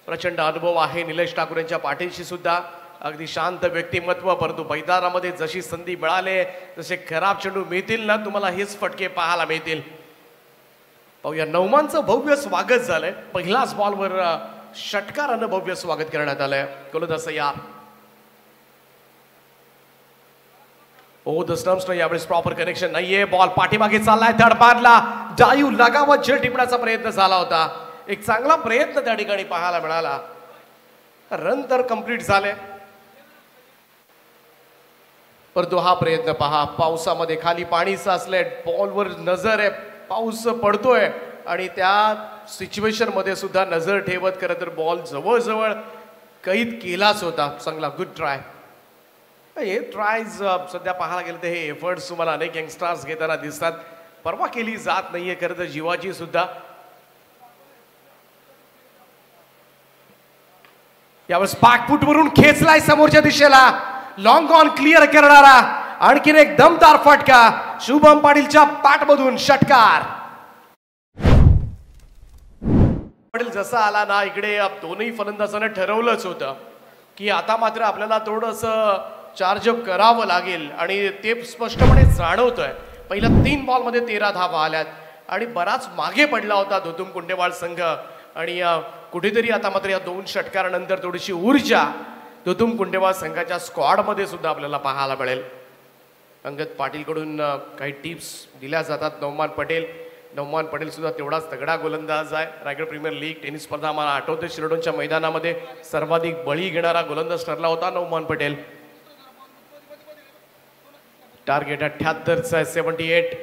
प्रचंड अनुभव आहे निलेश ठाकूर यांच्या पाठीशी सुद्धा. अगदी शांत व्यक्तिमत्व, परंतु मैदानामध्ये जशी संधी मिळाले तसे खराब चेंडू मिळतील ना तुम्हाला हेच फटके पाहायला मिळतील. पाहूया नवमानचं भव्य स्वागत झालंय. पहिलाच बॉलवर षटकारानं भव्य स्वागत करण्यात आलंय. गोलंदाज तयार. स्टम्प्सनं यावेळेस प्रॉपर कनेक्शन नाहीये. बॉल पाठीमागे चाललाय, धडपाडला, डायू लगावत झेल टिपण्याचा प्रयत्न झाला होता. एक चांगला प्रयत्न त्या ठिकाणी पाहायला मिळाला. रन तर कंप्लीट झाले, परंतु हा प्रयत्न पहा, पावसामध्ये खाली पाणी साचलंय, बॉलवर नजर आहे, पाऊस पडतोय आणि त्या सिच्युएशन मध्ये सुद्धा नजर ठेवत खरं तर बॉल जवळजवळ कैद केलाच होता. चांगला गुड ट्राय. हे ट्रायज सध्या पाहायला गेलं तर हे एफर्ट्स तुम्हाला अनेक यंगस्टर्स घेताना दिसतात. परवा केली जात नाहीये खरं तर जीवाची सुद्धा. यावेळेस बॅकफुट वरून खेचलाय समोरच्या दिशेला, लॉंग ऑन क्लिअर करणारा आणखीन एक दमदार फटका शुभम पाटीलच्या बॅटमधून. षटकार पाटील जसा आला ना इकडे, दोनही फलंदाजांना ठरवलंच होतं की आता मात्र आपल्याला थोडंसं चार्जअप करावं लागेल आणि ते स्पष्टपणे जाणवतंय. पहिल्या 3 बॉलमध्ये 13 धावा आल्यात आणि बराच मागे पडला होता दुदुम कुंडेवाळ संघ. आणि कुठेतरी आता मात्र या 2 षटकारानंतर थोडीशी ऊर्जा दुदुम कुंडेवाळ संघाच्या स्क्वॉडमध्ये सुद्धा आपल्याला पाहायला मिळेल. अंगद पाटीलकडून काही टिप्स दिल्या जातात. नवमान पटेल सुद्धा तेवढाच तगडा गोलंदाज आहे. रायगड प्रीमियर लीग टेनिस स्पर्धा मला आठवते शिरडोनच्या मैदानामध्ये सर्वाधिक बळी घेणारा गोलंदाज ठरला होता नवमान पटेल. टार्गेट 78चं आहे, 78.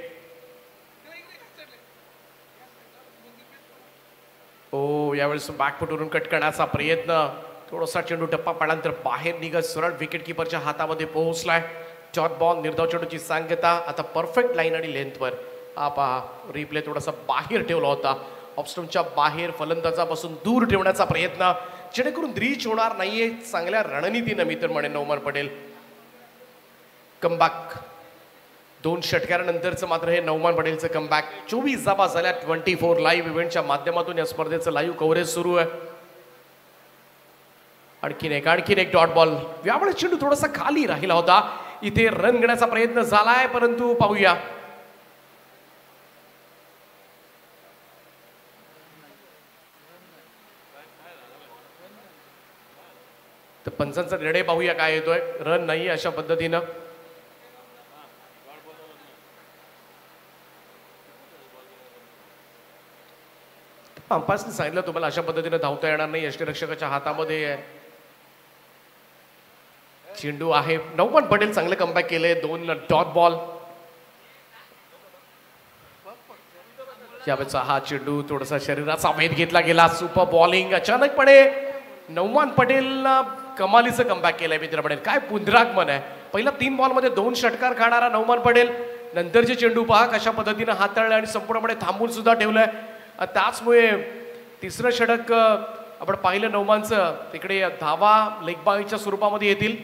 यावेळेस बॅकफुटवरून कट करण्याचा प्रयत्न, थोडासा चेंडू टप्पा पडल्यानंतर बाहेर निघत सरळ विकेट किपरच्या हातामध्ये पोहोचलाय. डॉट बॉल, निर्धाव चेंडूची सांगता. आता परफेक्ट लाईन आणि लेंथवर. हा पहा रिप्ले थोडासा बाहेर ठेवला होता, ऑफस्टमच्या बाहेर फलंदाजापासून दूर ठेवण्याचा प्रयत्न, जेणेकरून रीच होणार नाहीये. चांगल्या रणनीतीनं मी तर म्हणेन नवमान पटेल. कमबॅक 2 षटकारानंतरचं मात्र हे नवमान पटेलचं कमबॅक. 24 धावा झाल्या 24 लाईव्ह इव्हेंटच्या माध्यमातून या स्पर्धेचं लाईव्ह कव्हरेज सुरू आहे. आणखीन एक डॉट बॉल. यावेळेस चेंडू थोडासा खाली राहिला होता, इथे रन घेण्याचा प्रयत्न झालाय, परंतु पाहूया. तर पंचांचा निर्णय पाहूया काय येतोय. रन नाही अशा पद्धतीनं. अंपायरने सांगितलं तुम्हाला अशा पद्धतीनं धावता येणार नाही, यष्टीरक्षकाच्या हातामध्ये चेंडू आहे. नवमान पटेल चांगले कमबॅक केले. 2 डॉट बॉल. यावेळेचा हा चेंडू थोडासा शरीराचा वेध घेतला गेला. Super bowling. अचानकपणे नवमान पटेलला कमालीचं कमबॅक केलंय मित्र पटेल. काय पुनरागमन आहे. पहिल्या 3 बॉलमध्ये 2 षटकार खाणारा नवमान पटेल, नंतरचे चेंडू पहा कशा पद्धतीनं हाताळले आणि संपूर्णपणे थांबून सुद्धा ठेवलंय. त्याचमुळे तिसरं षटक आपण पाहिलं नवमानचं. तिकडे धावा लेगबाईच्या स्वरूपामध्ये येतील.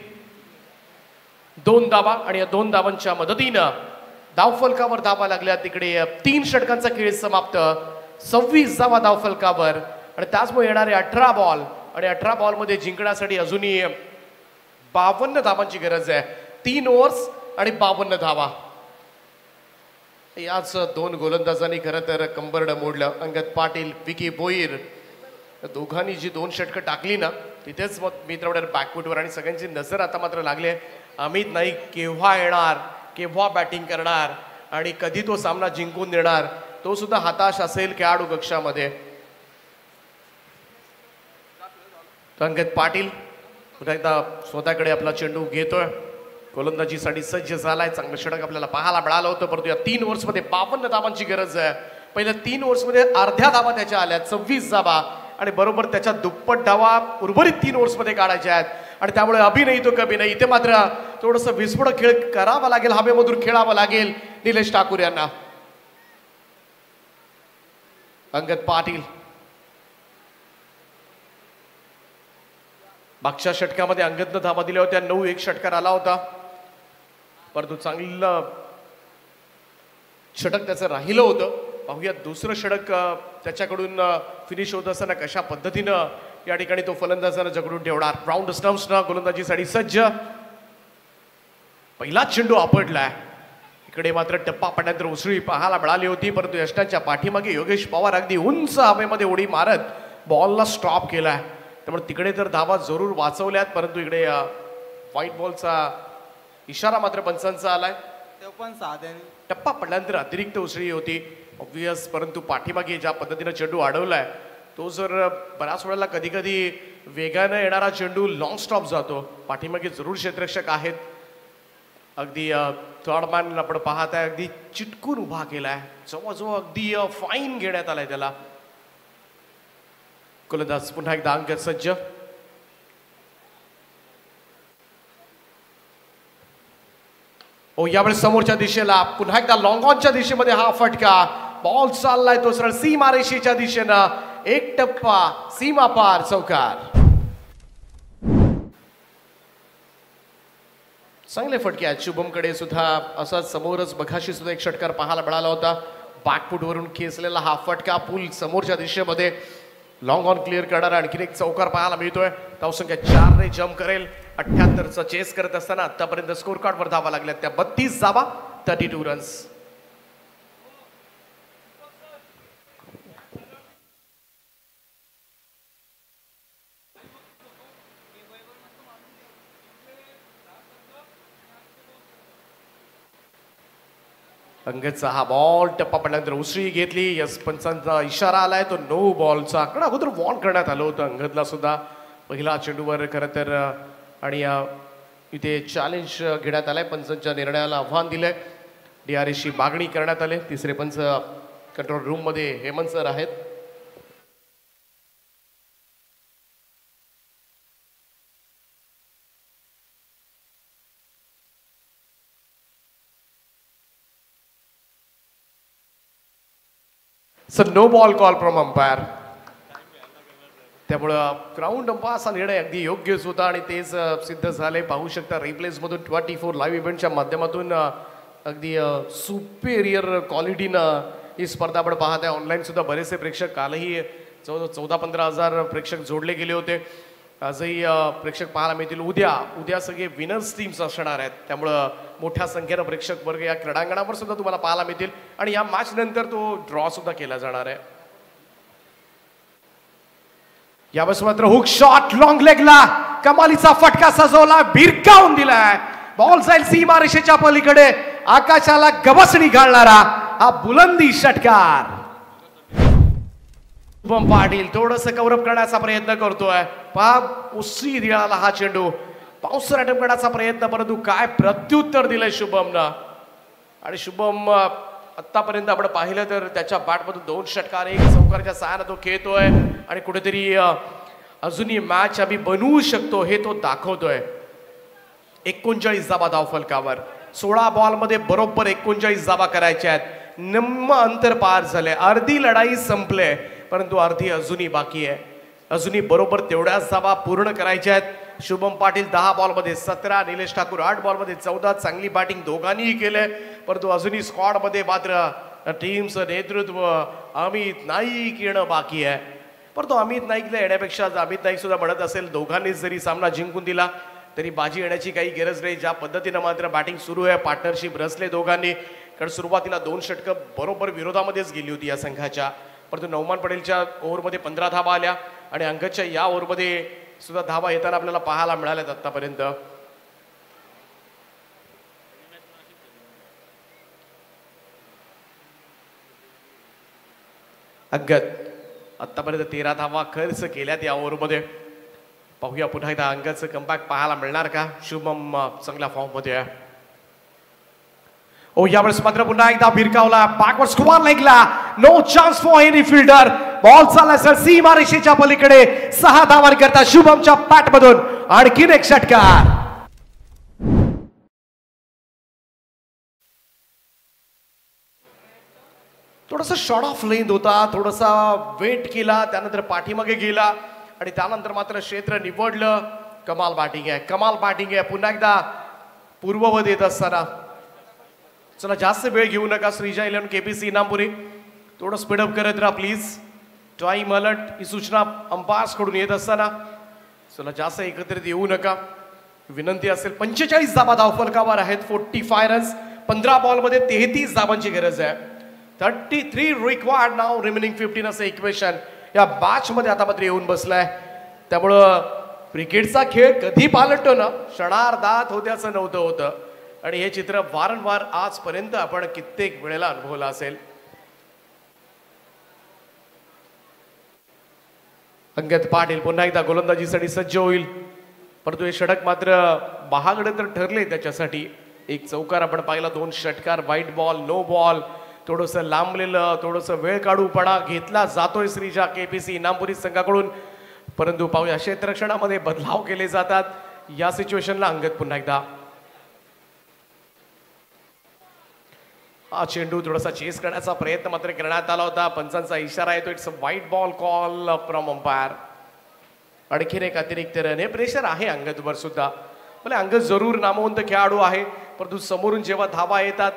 2 धावा आणि या 2 धावांच्या मदतीनं धावफलकावर धावा लागल्या. तिकडे 3 षटकांचा खेळ समाप्त. 26 धावा धावफलकावर आणि त्याचमुळे येणारे 18 बॉल आणि 18 बॉलमध्ये जिंकण्यासाठी अजूनही 52 धावांची गरज आहे. 3 ओव्हर्स आणि 52 धावा. याच 2 गोलंदाजांनी खरं तर कंबरड मोडलं. अंगद पाटील, विकी भोईर दोघांनी जी 2 षटकं टाकली ना तिथेच मग मित्रवडर बॅकफुटवर आणि सगळ्यांची नजर आता मात्र लागली आहे. अमित नाईक केव्हा येणार, केव्हा बॅटिंग करणार आणि कधी तो सामना जिंकून देणार. तो सुद्धा हताश असेल खेळाडू कक्षामध्ये. अंगद पाटील पुन्हा एकदा स्वतःकडे आपला चेंडू घेतोय. गोलंदाजीसाठी सज्ज झालाय. चांगलं षटक आपल्याला पाहायला मिळालं होतं, परंतु या 3 ओव्हर्समध्ये 52 धावांची गरज आहे. पहिल्या 3 ओव्हर्समध्ये अर्ध्या धावा त्याच्या आल्या, 26 धावा, आणि बरोबर त्याच्या दुप्पट धावा उर्वरित 3 ओव्हर्समध्ये काढायच्या आहेत. आणि त्यामुळे अभि नाही तो कभी नाही. इथे मात्र थोडंसं विस्फोटक खेळ करावा लागेल, हवेमधून खेळावं लागेल निलेश ठाकूर यांना. अंगद पाटील मागच्या षटकामध्ये अंगदनं धावा दिल्या होत्या, 9-1 षटकार आला होता, परंतु चांगलं षटक त्याचं राहिलं होतं. पाहूया दुसरं षटक त्याच्याकडून फिनिश होत असताना कशा पद्धतीनं या ठिकाणी तो फलंदाजानं जगडून ठेवणार. राऊंड स्टम्प्सनं गोलंदाजीसाठी सज्ज. पहिला चेंडू आपटलाय. इकडे मात्र टप्पा पडल्यानंतर उसळी पाहायला मिळाली होती, परंतु यष्टांच्या पाठीमागे योगेश पवार अगदी उंच हवेमध्ये उडी मारत बॉलला स्टॉप केलाय. त्यामुळे तिकडे तर धावा जरूर वाचवल्यात, परंतु इकडे व्हाईट बॉलचा इशारा मात्र पंचांचा आलाय. टप्पा पडल्यानंतर अतिरिक्त उसळी होती ऑब्वियस, परंतु पाठीमागे ज्या पद्धतीनं चेंडू अडवलाय तो जर बऱ्याच वेळेला कधी कधी वेगानं येणारा चेंडू लॉंग स्टॉप जातो. पाठीमागे जरूर क्षेत्ररक्षक आहेत. अगदी थर्ड मॅन आपण पाहताय अगदी चिटकून उभा केलाय, जवळजवळ अगदी फाईन घेण्यात आलाय त्याला. गोलंदाज पुन्हा एकदा अंगद सज्ज. यावेळेस समोरच्या दिशेला पुन्हा एकदा लॉंग ऑनच्या दिशेमध्ये हा फटका. बॉल चाललाय तो सरळ सीमारेषेच्या दिशेनं. 1 टप्पा सीमा पार चौकार. चांगले फटके आहेत शुभमकडे सुद्धा. असाच समोरच बघाशी सुद्धा एक षटकार पाहायला मिळाला होता. बॅकफूटवरून खेचलेला हा फटका पूल समोरच्या दिशेमध्ये लॉंग ऑन क्लिअर करणारा आणखीन एक चौकार पाहायला मिळतोय. धावसंख्या 4 ने जम्प करेल. 78चा चेस करत असताना आतापर्यंत स्कोर कार्डवर धावा लागल्या त्या 32 धावा, 32 रन्स. अंगदचा हा बॉल टप्पा पडल्यानंतर उसळी घेतली. यस पंचांचा इशारा आलाय तो नो बॉलचा. कारण अगोदर वॉर्न करण्यात आलं होतं अंगदला सुद्धा पहिला चेंडूवर खरं तर. आणि इथे चॅलेंज घेण्यात आलंय. पंचांच्या निर्णयाला आव्हान दिलंय. DRSची मागणी करण्यात आली. तिसरे पंच कंट्रोल रूम मध्ये हेमंत सर आहेत. No ball call from umpire. त्यामुळं ग्राउंड अंपायरचा निर्णय अगदी योग्यच होता आणि तेच सिद्ध झाले. पाहू शकता रिप्लेस मधून 24 लाईव्ह इव्हेंटच्या माध्यमातून अगदी सुपेरियर क्वालिटीनं ही स्पर्धा आपण पाहत आहे. ऑनलाईन सुद्धा बरेचसे प्रेक्षक, कालही 14-15 हजार प्रेक्षक जोडले गेले होते. आजही प्रेक्षक पाहायला मिळतील. उद्या सगळे विनर्स टीम्स असणार आहेत. त्यामुळं मोठ्या संख्येनं प्रेक्षक वर्ग या क्रीडांगणावर सुद्धा तुम्हाला पाहायला मिळतील. आणि या मॅच नंतर तो ड्रॉ सुद्धा केला जाणार आहे. यावेळेस मात्र हुक शॉट लॉंग लेगला कमालीचा फटका सजवला, भिरकावून दिलाय. बॉल जाईल सीमारेषेच्या पलीकडे. आकाशाला गवसणी घालणारा हा बुलंदी षटकार. शुभम पाटील थोडस कव्हरअप करण्याचा प्रयत्न करतोय. पहा उसळी दिला हा चेंडू. पाऊसर अटॅम्प्ट करण्याचा प्रयत्न, परंतु काय प्रत्युत्तर दिलंय शुभमनं. आणि शुभम आतापर्यंत आपण पाहिलं तर त्याच्या बॅटमधून 2 षटकार, 1 चौकारच्या सहाय्याने तो खेळतोय आणि कुठेतरी अजूनही मॅच आम्ही बनवू शकतो हे तो दाखवतोय. 39 धावा धाव फलकावर. 16 बॉलमध्ये बरोबर 39 धावा करायच्या आहेत. निम्म अंतर पार झाले. अर्धी लढाई संपले, परंतु अर्धी अजूनही बाकी आहे. अजूनही बरोबर तेवढ्याच धावा पूर्ण करायच्या आहेत. शुभम पाटील 10 बॉलमध्ये 17, निलेश ठाकूर 8 बॉलमध्ये 14. चांगली बॅटिंग दोघांनीही केले, परंतु अजूनही स्क्वॉड मध्ये मात्र टीमचं नेतृत्व अमित नाईक येणं बाकी आहे. परंतु अमित नाईकला येण्यापेक्षा अमित नाईक सुद्धा म्हणत असेल दोघांनीच जरी सामना जिंकून दिला तरी बाजी येण्याची काही गरज नाही. ज्या पद्धतीनं मात्र बॅटिंग सुरू आहे, पार्टनरशिप रचले दोघांनी. कारण सुरुवातीला 2 षटकं बरोबर विरोधामध्येच गेली होती या संघाच्या, परंतु नौमान पटेलच्या ओव्हरमध्ये 15 धावा आल्या आणि अंगदच्या या ओव्हरमध्ये सुद्धा धावा येताना आपल्याला पाहायला मिळाल्यात आतापर्यंत. अंगद आतापर्यंत 13 धावा खर्च केल्यात या ओव्हरमध्ये. पाहूया पुन्हा एकदा अंगदचं कमबॅक पाहायला मिळणार का. शुभम चांगल्या फॉर्म मध्ये आहे. ओ यावेळेस मात्र पुन्हा एकदा भिरकावला बॅकवर्ड स्क्वेअर लेगला. No chance for any fielder. Ball चालला सर सीमारेषेच्या पलीकडे. 6 धावांकरता शुभमच्या बॅट मधून आणखीन एक षटकार. थोडासा शॉर्ट ऑफ लेंथ होता, थोडासा वेट केला, त्यानंतर पाठीमागे गेला आणि त्यानंतर मात्र क्षेत्र निवडलं. कमाल बॅटिंग आहे, कमाल बॅटिंग आहे. पुन्हा एकदा पूर्ववत येत असताना चला जास्त वेळ घेऊ नका. श्रीजा 11 केपीसी इनामपुरी थोडं स्पीडअप करत राहा प्लीज. टाइम अलर्ट ही सूचना अंपायर्स कडून येत असताना चला जास्त एकत्रित येऊ नका विनंती असेल. 45 धाबा धावफलकावर आहेत. 45 रन्स. 15 बॉलमध्ये 33 धाबांची गरज आहे. 33 रिक्वायर्ड नाव रिमेनिंग 15 असं इक्वेशन या मॅच मध्ये आता मात्र येऊन बसलाय. त्यामुळं क्रिकेटचा खेळ कधी पालटतो ना क्षणार्धात होत्याचं नव्हतं होतं आणि हे चित्र वारंवार आजपर्यंत आपण कित्येक वेळेला अनुभवलं असेल. अंगद पाटील पुन्हा एकदा गोलंदाजीसाठी सज्ज होईल, परंतु हे षटक मात्र महागडे तर ठरले त्याच्यासाठी. एक चौकार आपण पाहिला, 2 षटकार, व्हाईट बॉल, नो बॉल, थोडंसं लांबलेलं, थोडंसं वेळ काढूपणा घेतला जातोय श्रीजा केपीसी इनामपुरी संघाकडून. परंतु पाहूया क्षेत्ररक्षणामध्ये बदलाव केले जातात. या सिच्युएशनला अंगद पुन्हा एकदा हा चेंडू थोडासा चेस करण्याचा प्रयत्न मात्र करण्यात आला होता. पंचांचा इशारा येतो. It's a white ball call from umpire. आणखीन एक अतिरिक्त रन. हे प्रेशर आहे अंगदवर सुद्धा. म्हणजे अंगद जरूर नामवंत खेळाडू आहे, परंतु समोरून जेव्हा धावा येतात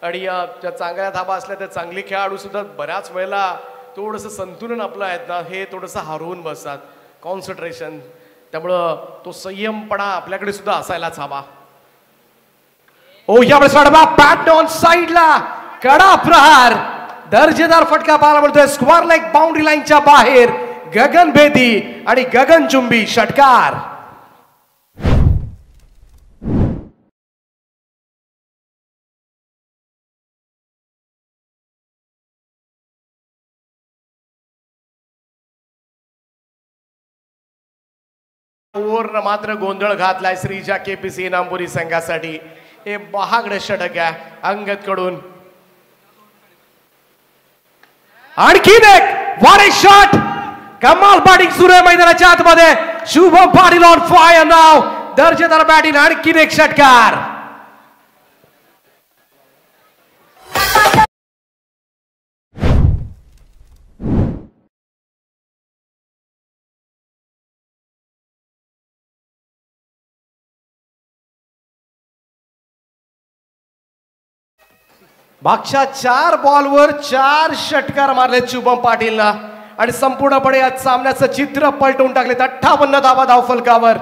आणि ज्या चांगल्या धाबा असल्या त्या चांगले खेळाडू सुद्धा बऱ्याच वेळेला थोडंसं संतुलन आपलं आहेत ना हे थोडंसं हरवून बसतात. कॉन्सन्ट्रेशन, त्यामुळं तो संयमपणा आपल्याकडे सुद्धा असायलाच हवा. ओ यावेळेस बॅट ऑन साइडला कडा प्रहार. दर्जेदार फटका पाहायला मिळतोय. स्क्वेअर लेग बाउंड्री लाईनच्या बाहेर. गगनभेदी आणि गगनचुंबी षटकार. ओव्हर मात्र गोंधळ घातलाय श्रीजा केपीसी इनामपुरी संघासाठी. हे महागडे षटक आहे अंगद कडून. आणखीन एक वारे शॉट. कमाल बॅटिंग सुरू आहे मैदानाच्या आतमध्ये. शुभम पाटील ऑन फायर नाव. दर्जेदार बॅटिंग. आणखीन एक षटकार. मागच्या 4 बॉलवर 4 षटकार मारले शुभम पाटीलला आणि संपूर्णपणे या सामन्याचं चित्र पलटवून टाकले. 58 धावा धावफलकावर.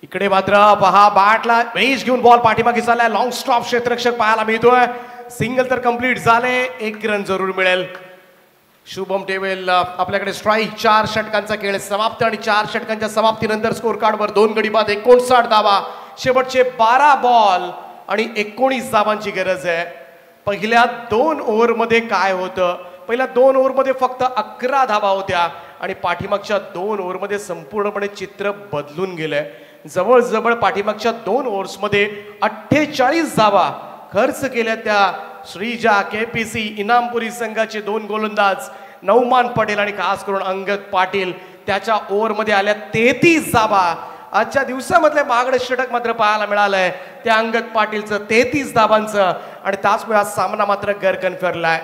इकडे मात्र पहा बॅटला वेज घेऊन बॉल पाठीमागे चाललाय. लॉंग स्टॉप क्षेत्ररक्षक पाहायला मिळतोय. सिंगल तर कंप्लीट झाले. 1 रन जरूर मिळेल. शुभम टेवेल आपल्याकडे स्ट्राईक. 4 षटकांचा खेळ समाप्त आणि 4 षटकांच्या समाप्तीनंतर स्कोर कार्डवर 2 गडी बाद 59 धावा. शेवटचे 12 बॉल आणि 19 धावांची गरज आहे. पहिल्या 2 ओव्हरमध्ये काय होतं, पहिल्या 2 ओव्हरमध्ये फक्त 11 धावा होत्या आणि पाठीमागच्या 2 ओव्हरमध्ये संपूर्णपणे चित्र बदलून गेलंय. जवळजवळ पाठीमागच्या 2 ओव्हर्समध्ये 48 धावा खर्च केल्या त्या श्रीजा केपीसी इनामपुरी संघाचे 2 गोलंदाज नौमान पटेल आणि खास करून अंगद पाटील. त्याच्या ओव्हरमध्ये आल्या 33 धावा. आजच्या दिवसामधले महागडे षटक मात्र पाहायला मिळालंय त्या अंगद पाटीलचं 33 धावांचं आणि त्याचमुळे हा सामना मात्र गरकन फिरलाय.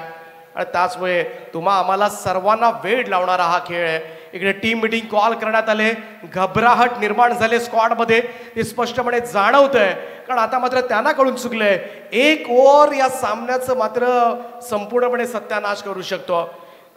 आणि त्याचमुळे तुम्हा आम्हाला सर्वांना वेळ लावणारा हा खेळ आहे. इकडे टीम मीटिंग कॉल करण्यात आले. घबराहट निर्माण झाले स्क्वॉडमध्ये. ते स्पष्टपणे जाणवतंय कारण आता मात्र त्यांना कळून चुकलंय 1 ओव्हर या सामन्याचं मात्र संपूर्णपणे सत्यानाश करू शकतो.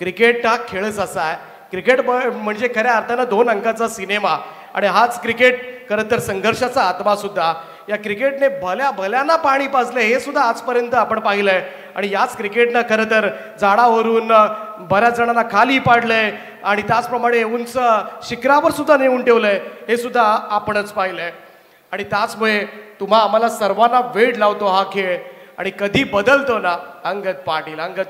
क्रिकेट हा खेळच असा आहे. क्रिकेट म्हणजे खऱ्या अर्थानं 2 अंकाचा सिनेमा आणि हाच क्रिकेट खरं तर संघर्षाचा आत्मा सुद्धा. या क्रिकेटने भल्याना पाणी पाजले हे सुद्धा आजपर्यंत आपण पाहिलंय आणि याच क्रिकेटनं खरं तर झाडावरून बऱ्याच जणांना खाली पाडलंय आणि त्याचप्रमाणे उंच शिखरावर सुद्धा नेऊन ठेवलंय हे सुद्धा आपणच पाहिलंय. आणि त्याचमुळे तुम्हा आम्हाला सर्वांना वेळ लावतो हा खेळ आणि कधी बदलतो ना अंगद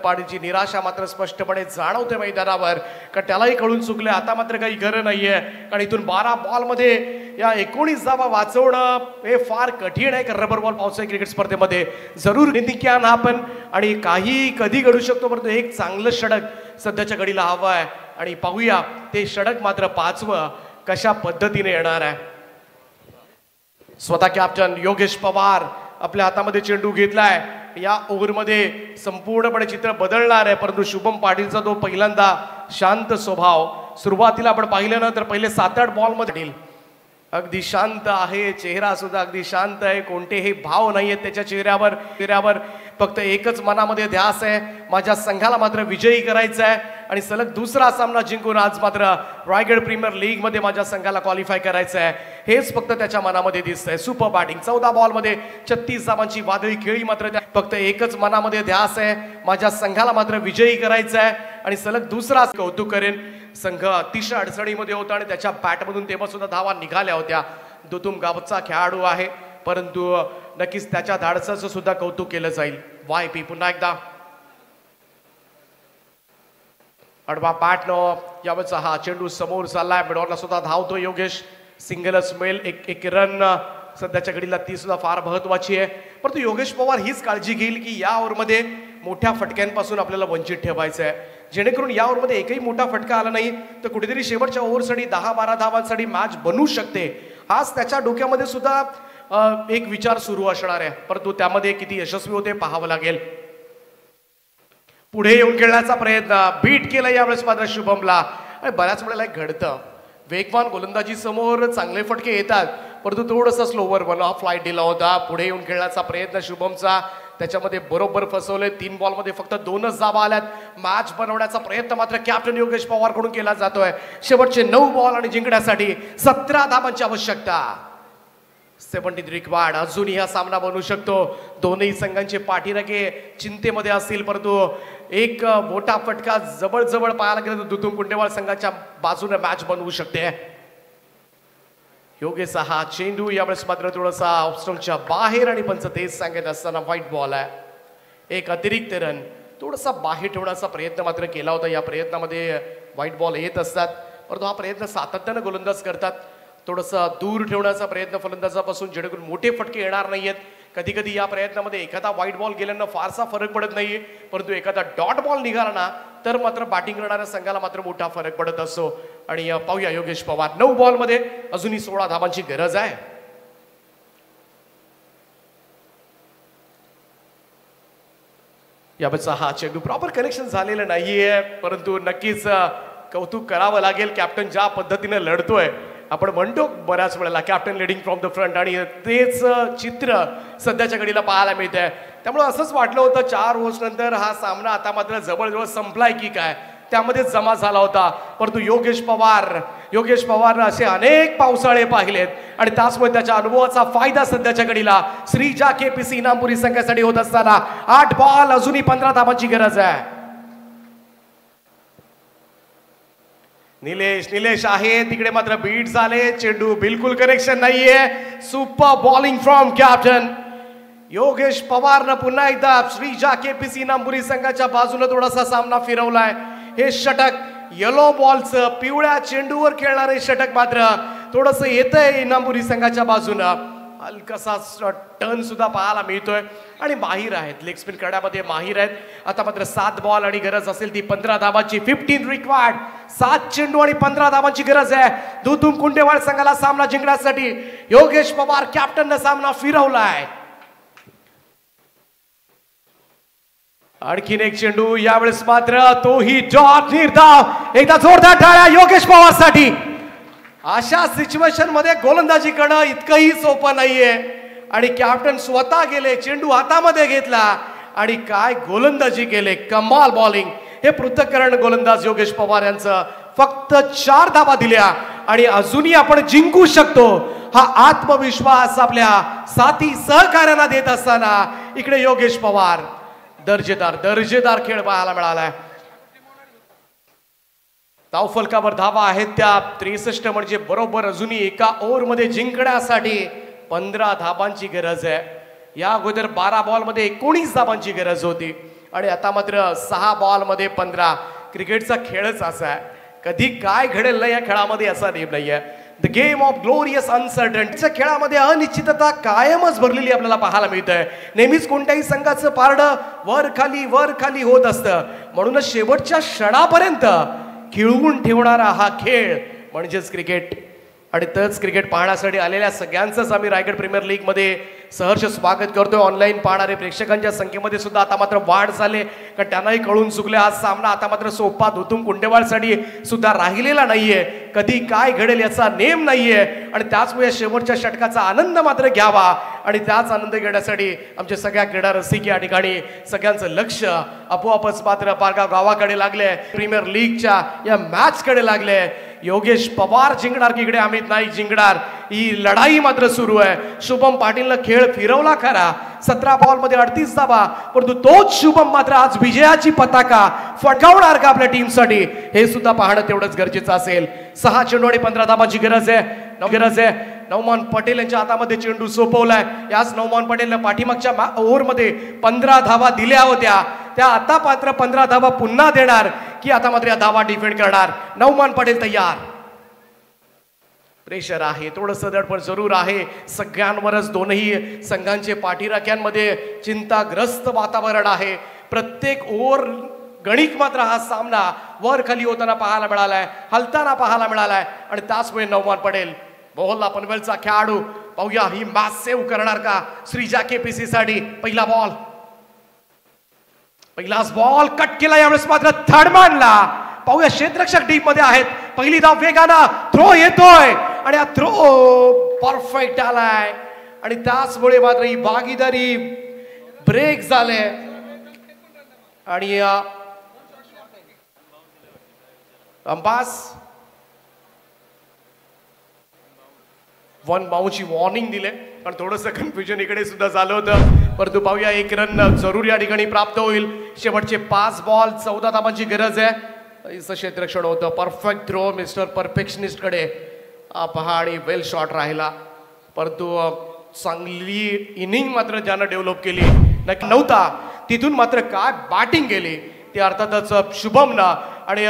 पाटीलची निराशा मात्र स्पष्टपणे जाणवते मैदानावर, कारण त्यालाही कळून चुकले आता मात्र काही खरं नाहीये. कारण इथून 12 बॉलमध्ये या 19 धावा वाचवणं हे फार कठीण आहे. रबर बॉल पावसाळी क्रिकेट स्पर्धेमध्ये जरूर निंदिक्यान आपण आणि काही कधी घडू शकतो, परंतु एक चांगलं षटक सध्याच्या घडीला हवं आहे आणि पाहूया ते षटक मात्र 5वं कशा पद्धतीने येणार आहे. स्वतः कॅप्टन योगेश पवार आपल्या हातामध्ये चेंडू घेतलाय. या ओव्हरमध्ये संपूर्णपणे चित्र बदलणार आहे, परंतु शुभम पाटीलचा तो पहिल्यांदा शांत स्वभाव सुरुवातीला आपण पाहिलं ना तर पहिले 7-8 बॉलमध्ये अगदी शांत आहे, चेहरा सुद्धा अगदी शांत आहे, कोणतेही भाव नाहीयेत त्याच्या चेहऱ्यावर फक्त एकच मनामध्ये ध्यास आहे, माझ्या संघाला मात्र विजयी करायचं आहे आणि सलग दुसरा सामना जिंकून आज मात्र रायगड प्रीमियर लीग मध्ये माझ्या संघाला क्वालिफाय करायचं आहे, हेच फक्त त्याच्या मनामध्ये दिसतंय. सुपर बॅटिंग 14 बॉलमध्ये 36 धावांची वादळी खेळी मात्र फक्त एकच मनामध्ये ध्यास आहे, माझ्या संघाला मात्र विजयी करायचं आहे आणि सलग दुसरा कौतुक करेन. संघ अतिशय अडचणीमध्ये होता आणि त्याच्या बॅटमधून तेव्हा सुद्धा धावा निघाल्या होत्या. दुतुम गावचा खेळाडू आहे, परंतु नक्कीच त्याच्या धाडसाचं सुद्धा कौतुक केलं जाईल. YP पुन्हा एकदा अडवा बॅटनं यावेळेचा हा चेंडू समोर चाललाय, मिडॉनला सुद्धा धावतो योगेश, सिंगलच मिळेल. एक रन सध्याच्या घडीला ती सुद्धा फार महत्वाची आहे, परंतु योगेश पवार हीच काळजी घेईल की या ओव्हरमध्ये मोठ्या फटक्यांपासून आपल्याला वंचित ठेवायचं आहे, जेणेकरून या ओव्हरमध्ये एकही मोठा फटका आला नाही तर कुठेतरी शेवटच्या ओव्हरसाठी 10-12 धावांसाठी मॅच बनू शकते. आज त्याच्या डोक्यामध्ये सुद्धा एक विचार सुरू असणार आहे, परंतु त्यामध्ये किती यशस्वी होते पाहावं लागेल. पुढे येऊन खेळण्याचा प्रयत्न बीट केला यावेळेस मात्र शुभमला. आणि बऱ्याच वेळेला घडतं वेगवान गोलंदाजी समोर चांगले फटके येतात, परंतु थोडंसं स्लोवर वन ऑफ फ्लाईट दिला होता. पुढे येऊन खेळण्याचा प्रयत्न शुभमचा त्याच्यामध्ये बरोबर फसवले. 3 बॉलमध्ये फक्त 2च धावा आल्यात. मॅच बनवण्याचा प्रयत्न मात्र कॅप्टन योगेश पवार कडून केला जातोय. शेवटचे 9 बॉल आणि जिंकण्यासाठी 17 धावांची आवश्यकता. 17 रिक्वायर्ड. अजूनही हा सामना बनू शकतो. दोनही संघांचे पाठीराखे चिंतेमध्ये असतील, परंतु एक मोठा फटका जवळ पाहायला गेला तर दुतुम कुंडेवाल संघाच्या बाजूने मॅच बनवू शकते. योगेशचा हा चेंडू यावेळेस मात्र थोडासा ऑफस्टंपच्या बाहेर आणि पंच तेच सांगत असताना व्हाईट बॉल आहे. एक अतिरिक्त रन थोडासा बाहेर ठेवण्याचा प्रयत्न मात्र केला होता. या प्रयत्नामध्ये व्हाईट बॉल येत असतात, परंतु हा प्रयत्न सातत्यानं गोलंदाज करतात. थोडासा दूर ठेवण्याचा प्रयत्न फलंदाजापासून, जेणेकरून मोठे फटके येणार नाहीयेत. कधी कधी या प्रयत्नामध्ये एखादा व्हाईट बॉल गेल्यानं फारसा फरक पडत नाहीये, परंतु एखादा डॉट बॉल निघाला ना तर मात्र बॅटिंग करणाऱ्या संघाला मात्र मोठा फरक पडत असतो. आणि पाहूया योगेश पवार 9 बॉलमध्ये अजूनही 16 धावांची गरज आहे. यावेळेचा हा चेंडू प्रॉपर कनेक्शन झालेलं नाहीये, परंतु नक्कीच कौतुक करावं लागेल कॅप्टन ज्या पद्धतीने लढतोय. आपण म्हणतो बऱ्याच वेळेला captain leading from the front, आणि तेच चित्र सध्याच्या घडीला पाहायला मिळतंय. त्यामुळे असंच वाटलं होतं 4 ओव्हर्स नंतर हा सामना आता मात्र जवळजवळ संपलाय की काय, त्यामध्ये जमा झाला होता. परंतु योगेश पवार असे अनेक पावसाळे पाहिलेत आणि त्याचमुळे त्याच्या अनुभवाचा फायदा सध्याच्या घडीला श्रीजा KPC इनामपुरी संघासाठी होत असताना 8 बॉल अजूनही 15 धावांची गरज आहे. निलेश आहे तिकडे, मात्र बीट झाले. चेंडू बिलकुल कनेक्शन नाहीये. Super bowling from captain Yogesh पवारनं पुन्हा एकदा श्रीजा KPC इनामपुरी संघाच्या बाजूला थोडासा सामना फिरवलाय. हे षटक येलो बॉलचं पिवळ्या चेंडूवर खेळणारे षटक मात्र थोडंसं येतंय इनामपुरी संघाच्या बाजूनं. हलकासा टर्न सुद्धा पाहायला मिळतोय आणि माहीर आहेत, लेग स्पिन करण्यामध्ये माहीर आहेत. आता मात्र 7 बॉल आणि गरज असेल ती 15 धावांची. 15 रिक्वायर्ड. 7 चेंडू आणि 15 धावांची गरज आहे दुतुम कुंडेवाल संघाला सामना जिंकण्यासाठी. योगेश पवार कॅप्टनने सामना फिरवलाय. आणखीन एक चेंडू यावेळेस मात्र तोही डॉट निर्धाव. एकदा जोरदार टाळ्या योगेश पवार साठी. अशा सिच्युएशन मध्ये गोलंदाजी करणं इतकंही सोपं नाहीये आणि कॅप्टन स्वतः गेले, चेंडू हातामध्ये घेतला आणि काय गोलंदाजी केले. कमाल बॉलिंग. हे पृथक्करण गोलंदाज योगेश पवार यांचं. फक्त 4 धावा दिल्या आणि अजूनही आपण जिंकू शकतो हा आत्मविश्वास आपल्या साथी सहकार्यांना देत असताना इकडे योगेश पवार दर्जेदार खेळ पाहायला मिळालाय. धावफलकावर धावा आहेत त्या 63, म्हणजे बरोबर अजूनही एका ओव्हरमध्ये जिंकण्यासाठी 15 धावांची गरज आहे. या अगोदर 12 बॉलमध्ये 19 धावांची गरज होती आणि आता मात्र 6 बॉलमध्ये 15. क्रिकेटचा खेळच असा आहे, कधी काय घडेल ना या खेळामध्ये असा नेम नाहीये. द गेम ऑफ ग्लोरियस अनसर्टनटीच्या खेळामध्ये अनिश्चितता कायमच भरलेली आपल्याला पाहायला मिळतंय. नेहमीच कोणत्याही संघाचं पारडं वर खाली होत असतं. म्हणूनच शेवटच्या क्षणापर्यंत खिळवून ठेवणारा हा खेळ म्हणजेच क्रिकेट. आणि तच क्रिकेट पाहण्यासाठी आलेल्या सगळ्यांचंच आम्ही रायगड प्रीमियर लीग मध्ये सहर्ष स्वागत करतोय. ऑनलाईन पाहणारे प्रेक्षकांच्या संख्येमध्ये सुद्धा आता मात्र वाढ झाले, कारण त्यांनाही कळून चुकले हा सामना आता मात्र सोपा धुतून कुंडेवाडसाठी सुद्धा राहिलेला नाहीये. कधी काय घडेल याचा नेम नाहीये आणि त्याचमुळे शेवटच्या षटकाचा आनंद मात्र घ्यावा आणि त्याच आनंद घेण्यासाठी आमचे सगळ्या क्रीडा रसिक या ठिकाणी सगळ्यांचं लक्ष आपोआपच मात्र पारगाव गावाकडे लागले, प्रीमियर लीगच्या या मॅच कडे लागले. योगेश पवार जिंकणार की इकडे अमित नाईक जिंकणार, ही लढाई मात्र सुरू आहे. शुभम पाटीलनं खेळ फिरवला खरा, 17 बॉलमध्ये 38 धावा, परंतु तोच शुभम मात्र आज विजयाची पताका फडकावणार का आपल्या टीमसाठी हे सुद्धा पाहणं तेवढंच गरजेचं असेल. 6 चेंडू आणि 15 धावांची गरज आहे. नवमान पटेल यांच्या हातामध्ये चेंडू सोपवलाय. याच नवमान पटेलनं पाठीमागच्या ओव्हरमध्ये 15 धावा दिल्या होत्या, त्या आता मात्र 15 धावा पुन्हा देणार की आता मात्र या धावा डिफेंड करणार. नवमान पटेल तयार. प्रेशर आहे, थोडंसं दडपण जरूर आहे सगळ्यांवरच. दोनही संघांचे पाठीराख्यांमध्ये चिंताग्रस्त वातावरण आहे. प्रत्येक ओव्हर गणित मात्र हा सामना वर खाली होताना पाहायला मिळालाय, हलताना पाहायला मिळालाय आणि त्याचमुळे नवमान पटेल बॉलला पनवेलचा खेळाडू. पाहूया ही मॅच सेव्ह करणार का श्रीजा केपीसी साठी. पहिलाच बॉल कट केला, यावेळेस मात्र थर्डमॅनला. पाहूया क्षेत्ररक्षक डीप मध्ये आहेत. पहिली धाव वेगानं, थ्रो येतोय आणि हा थ्रो परफेक्ट आलाय आणि त्याचमुळे मात्र ही भागीदारी ब्रेक झाले आणि अंपास वन बाउंची वॉर्निंग दिले, पण थोडंसं कन्फ्युजन इकडे सुद्धा झालं होतं. परंतु पाहूया 1 रन जरूर या ठिकाणी प्राप्त होईल. शेवटचे 5 बॉल 14 धावांची गरज आहे. क्षेत्ररक्षण होतं, परफेक्ट थ्रो मिस्टर परफेक्शनिस्ट कडे पहा आणि वेल शॉट राहिला. परंतु चांगली इनिंग मात्र ज्यानं डेव्हलप केली नक्की नव्हता, तिथून मात्र काय बॅटिंग केली ती अर्थातच शुभमनं. आणि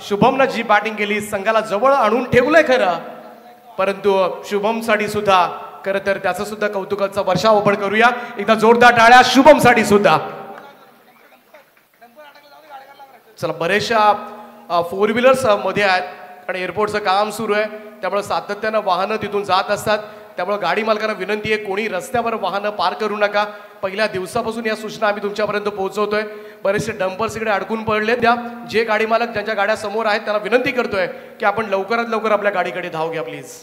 शुभमनं जी बॅटिंग केली संघाला जवळ आणून ठेवलंय खरं, परंतु शुभमसाठी सुद्धा खरं तर त्याचं सुद्धा कौतुकाचा वर्षाव आपण करूया. एकदा जोरदार टाळ्या शुभमसाठी सुद्धा. चला, बरेचशा 4 व्हीलर्स मध्ये आहेत आणि एअरपोर्टचं काम सुरू आहे, त्यामुळे सातत्यानं वाहनं तिथून जात असतात. त्यामुळे गाडी मालकांना विनंती आहे, कोणी रस्त्यावर वाहनं पार करू नका. पहिल्या दिवसापासून या सूचना आम्ही तुमच्यापर्यंत पोहोचवतोय. बरेचसे डंपर्स इकडे अडकून पडले, त्या जे गाडी मालक ज्यांच्या गाड्या समोर आहेत त्यांना विनंती करतोय की आपण लवकरात लवकर आपल्या गाडीकडे धाव घ्या प्लीज.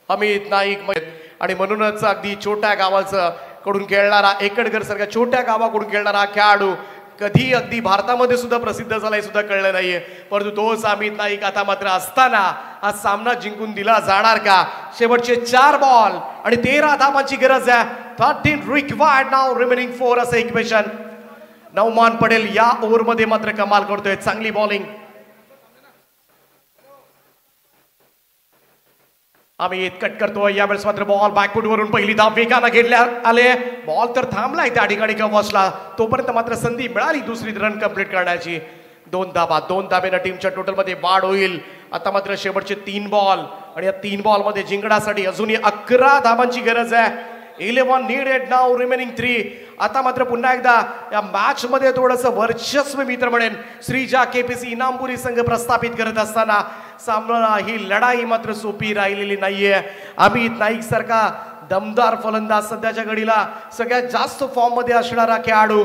अमित नाईक आणि म्हणूनच अगदी छोट्या गावाचं कडून खेळणारा, एकडकर सारख्या छोट्या गावाकडून खेळणारा हा खेळाडू कधी अगदी भारतामध्ये सुद्धा प्रसिद्ध झालाय सुद्धा कळलं नाहीये. परंतु तोच अमित नाईक आता मात्र असताना हा सामना जिंकून दिला जाणार का. शेवटचे 4 बॉल आणि 13 धावांची गरज आहे. 13 रिक्वायर्ड नाउ रिमेनिंग 4 असं इक्वेशन. नवमान पटेल या ओव्हरमध्ये मात्र कमाल करतोय, चांगली बॉलिंग. अमित कट करतोय, यावेळेस मात्र बॉल बॅकफूट वरून पहिली धाव वेगानं घेतल्या आले. बॉल तर थांबलाय त्या ठिकाणी गवसला, तोपर्यंत मात्र संधी मिळाली दुसरी रन कंप्लीट करण्याची. 2 धावा, 2 धावेनं टीमच्या टोटल मध्ये वाढ होईल. आता मात्र शेवटचे 3 बॉल आणि या 3 बॉल मध्ये जिंकण्यासाठी अजूनही 11 धावांची गरज आहे. 11 नीडेड नाउ रिमेनिंग 3. आता मात्र पुन्हा एकदा या मॅच मध्ये थोडंसं वर्चस्व मी तर म्हणेन श्रीजा केपीसी इनामपुरी संघ प्रस्थापित करत असताना सामना ही लढाई मात्र सोपी राहिलेली नाहीये. अमित नाईक सारखा दमदार फलंदाज सध्याच्या घडीला सगळ्यात जास्त फॉर्म मध्ये असणारा खेळाडू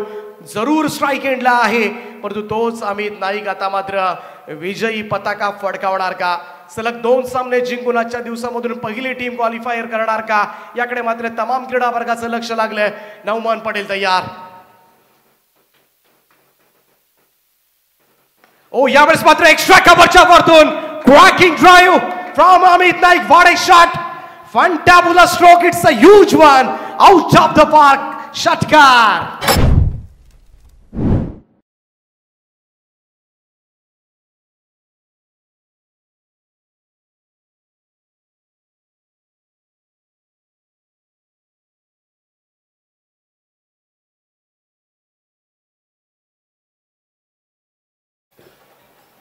जरूर स्ट्राईक एंडला आहे, परंतु तोच अमित नाईक आता मात्र विजयी पताका फडकावणार का. सलग 2 सामने जिंकून आजच्या दिवसामधून पहिली टीम क्वालिफायर करणार का, याकडे मात्र तमाम क्रीडा वर्गाचं लक्ष लागलंय. नवमान पटेल तयार. ओ, यावेळेस मात्र एक्स्ट्रा कव्हरच्या वरतून cracking drive from Amit Naik. What a shot, fantabulous stroke, it's a huge one, out of the park, षटकार.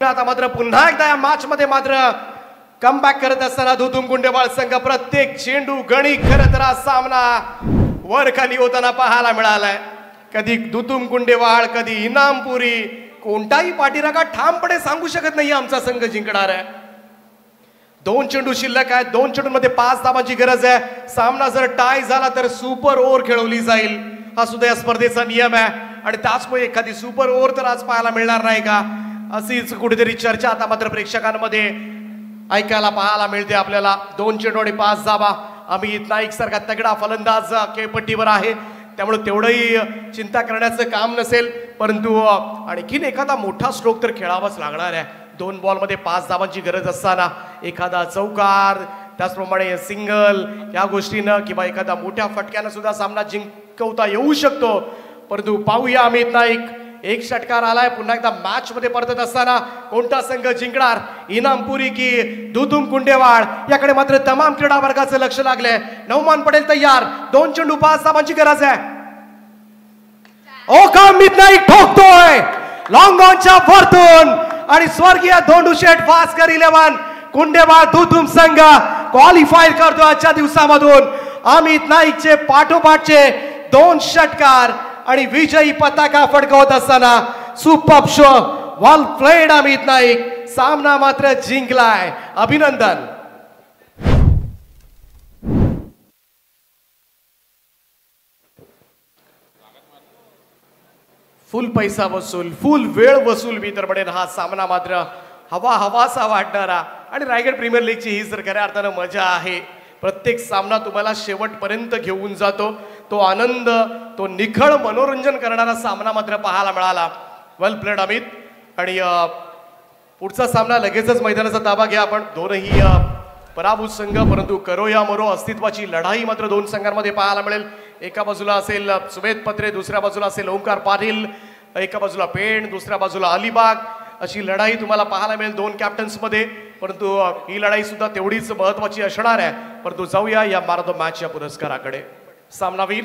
आता मात्र पुन्हा एकदा या मॅच मध्ये मात्र कमबॅक करत असताना दुधुम गुंडेवाळ संघ प्रत्येक चेंडू गणी खरं तर हा सामना वर खाली होताना पाहायला मिळालाय. कधी दुधुम गुंडेवाळ कधी इनामपुरी कोणताही पाठीराखा ठामपणे सांगू शकत नाही आमचा संघ जिंकणार आहे. 2 चेंडू शिल्लक आहेत. 2 चेंडूंमध्ये 5 धावांची गरज आहे. सामना जर टाय झाला तर सुपर ओव्हर खेळवली जाईल. हा सुद्धा या स्पर्धेचा नियम आहे आणि त्याचमुळे एखादी सुपर ओव्हर तर आज पाहायला मिळणार नाही का अशीच कुठेतरी चर्चा आता मात्र प्रेक्षकांमध्ये ऐकायला पाहायला मिळते आपल्याला. 2 चेंडू आणि 5 धावा. अमित नाईक सारखा तगडा फलंदाज खेळपट्टीवर आहे त्यामुळे तेवढंही चिंता करण्याचं काम नसेल. परंतु आणखीन एखादा मोठा स्ट्रोक तर खेळावाच लागणार आहे. 2 बॉलमध्ये 5 धावांची गरज असताना एखादा चौकार त्याचप्रमाणे सिंगल या गोष्टीनं किंवा एखादा मोठ्या फटक्यानं सुद्धा सामना जिंकवता येऊ शकतो. परंतु पाहूया अमित नाईक एक षटकार आलाय. पुन्हा एकदा मॅच मध्ये परतत असताना कोणता संघ जिंकणार इनामपुरी की दुधुम गुंडेवाळ याकडे मात्र तमाम क्रीडा वर्गाचं लक्ष लागलंय. नौमान पटेल तयार. 2 चेंडू 5 धावांची गरज आहे. ओका अमित नाईक ठोकतोय लॉंग ऑनच्या वरतून आणि स्वर्गीय धोंडू शेठ फास्कर 11 गुंडेवाळ दुधुम संघ क्वालिफाय करतो आजच्या दिवसामधून. अमित नाईकचे पाठोपाठचे 2 षटकार आणि विजयी पताका फडकवत असताना super show well played Amit Naik. सामना मात्र जिंकलाय. अभिनंदन. फुल पैसा वसूल फुल वेळ वसूल मी तर म्हणेन हा सामना मात्र हवासा वाटणारा आणि रायगड प्रीमियर लीगची ही जर खऱ्या अर्थानं मजा आहे. प्रत्येक सामना तुम्हाला शेवटपर्यंत घेऊन जातो. तो आनंद तो निखळ मनोरंजन करणारा सामना मात्र पाहायला मिळाला. Well played Amit. आणि पुढचा सामना लगेचच मैदानाचा ताबा घ्या आपण. दोनही पराभूत संघ परंतु करो या मरो अस्तित्वाची लढाई मात्र 2 संघांमध्ये पाहायला मिळेल. एका बाजूला असेल सुमेध पत्रे दुसऱ्या बाजूला असेल ओंकार पाटील. एका बाजूला पेण दुसऱ्या बाजूला अलिबाग अशी लढाई तुम्हाला पाहायला मिळेल 2 कॅप्टन्स मध्ये. परंतु ही लढाई सुद्धा तेवढीच महत्वाची असणार आहे. परंतु जाऊया या मॅन ऑफ द मॅच या पुरस्काराकडे. सामनावीर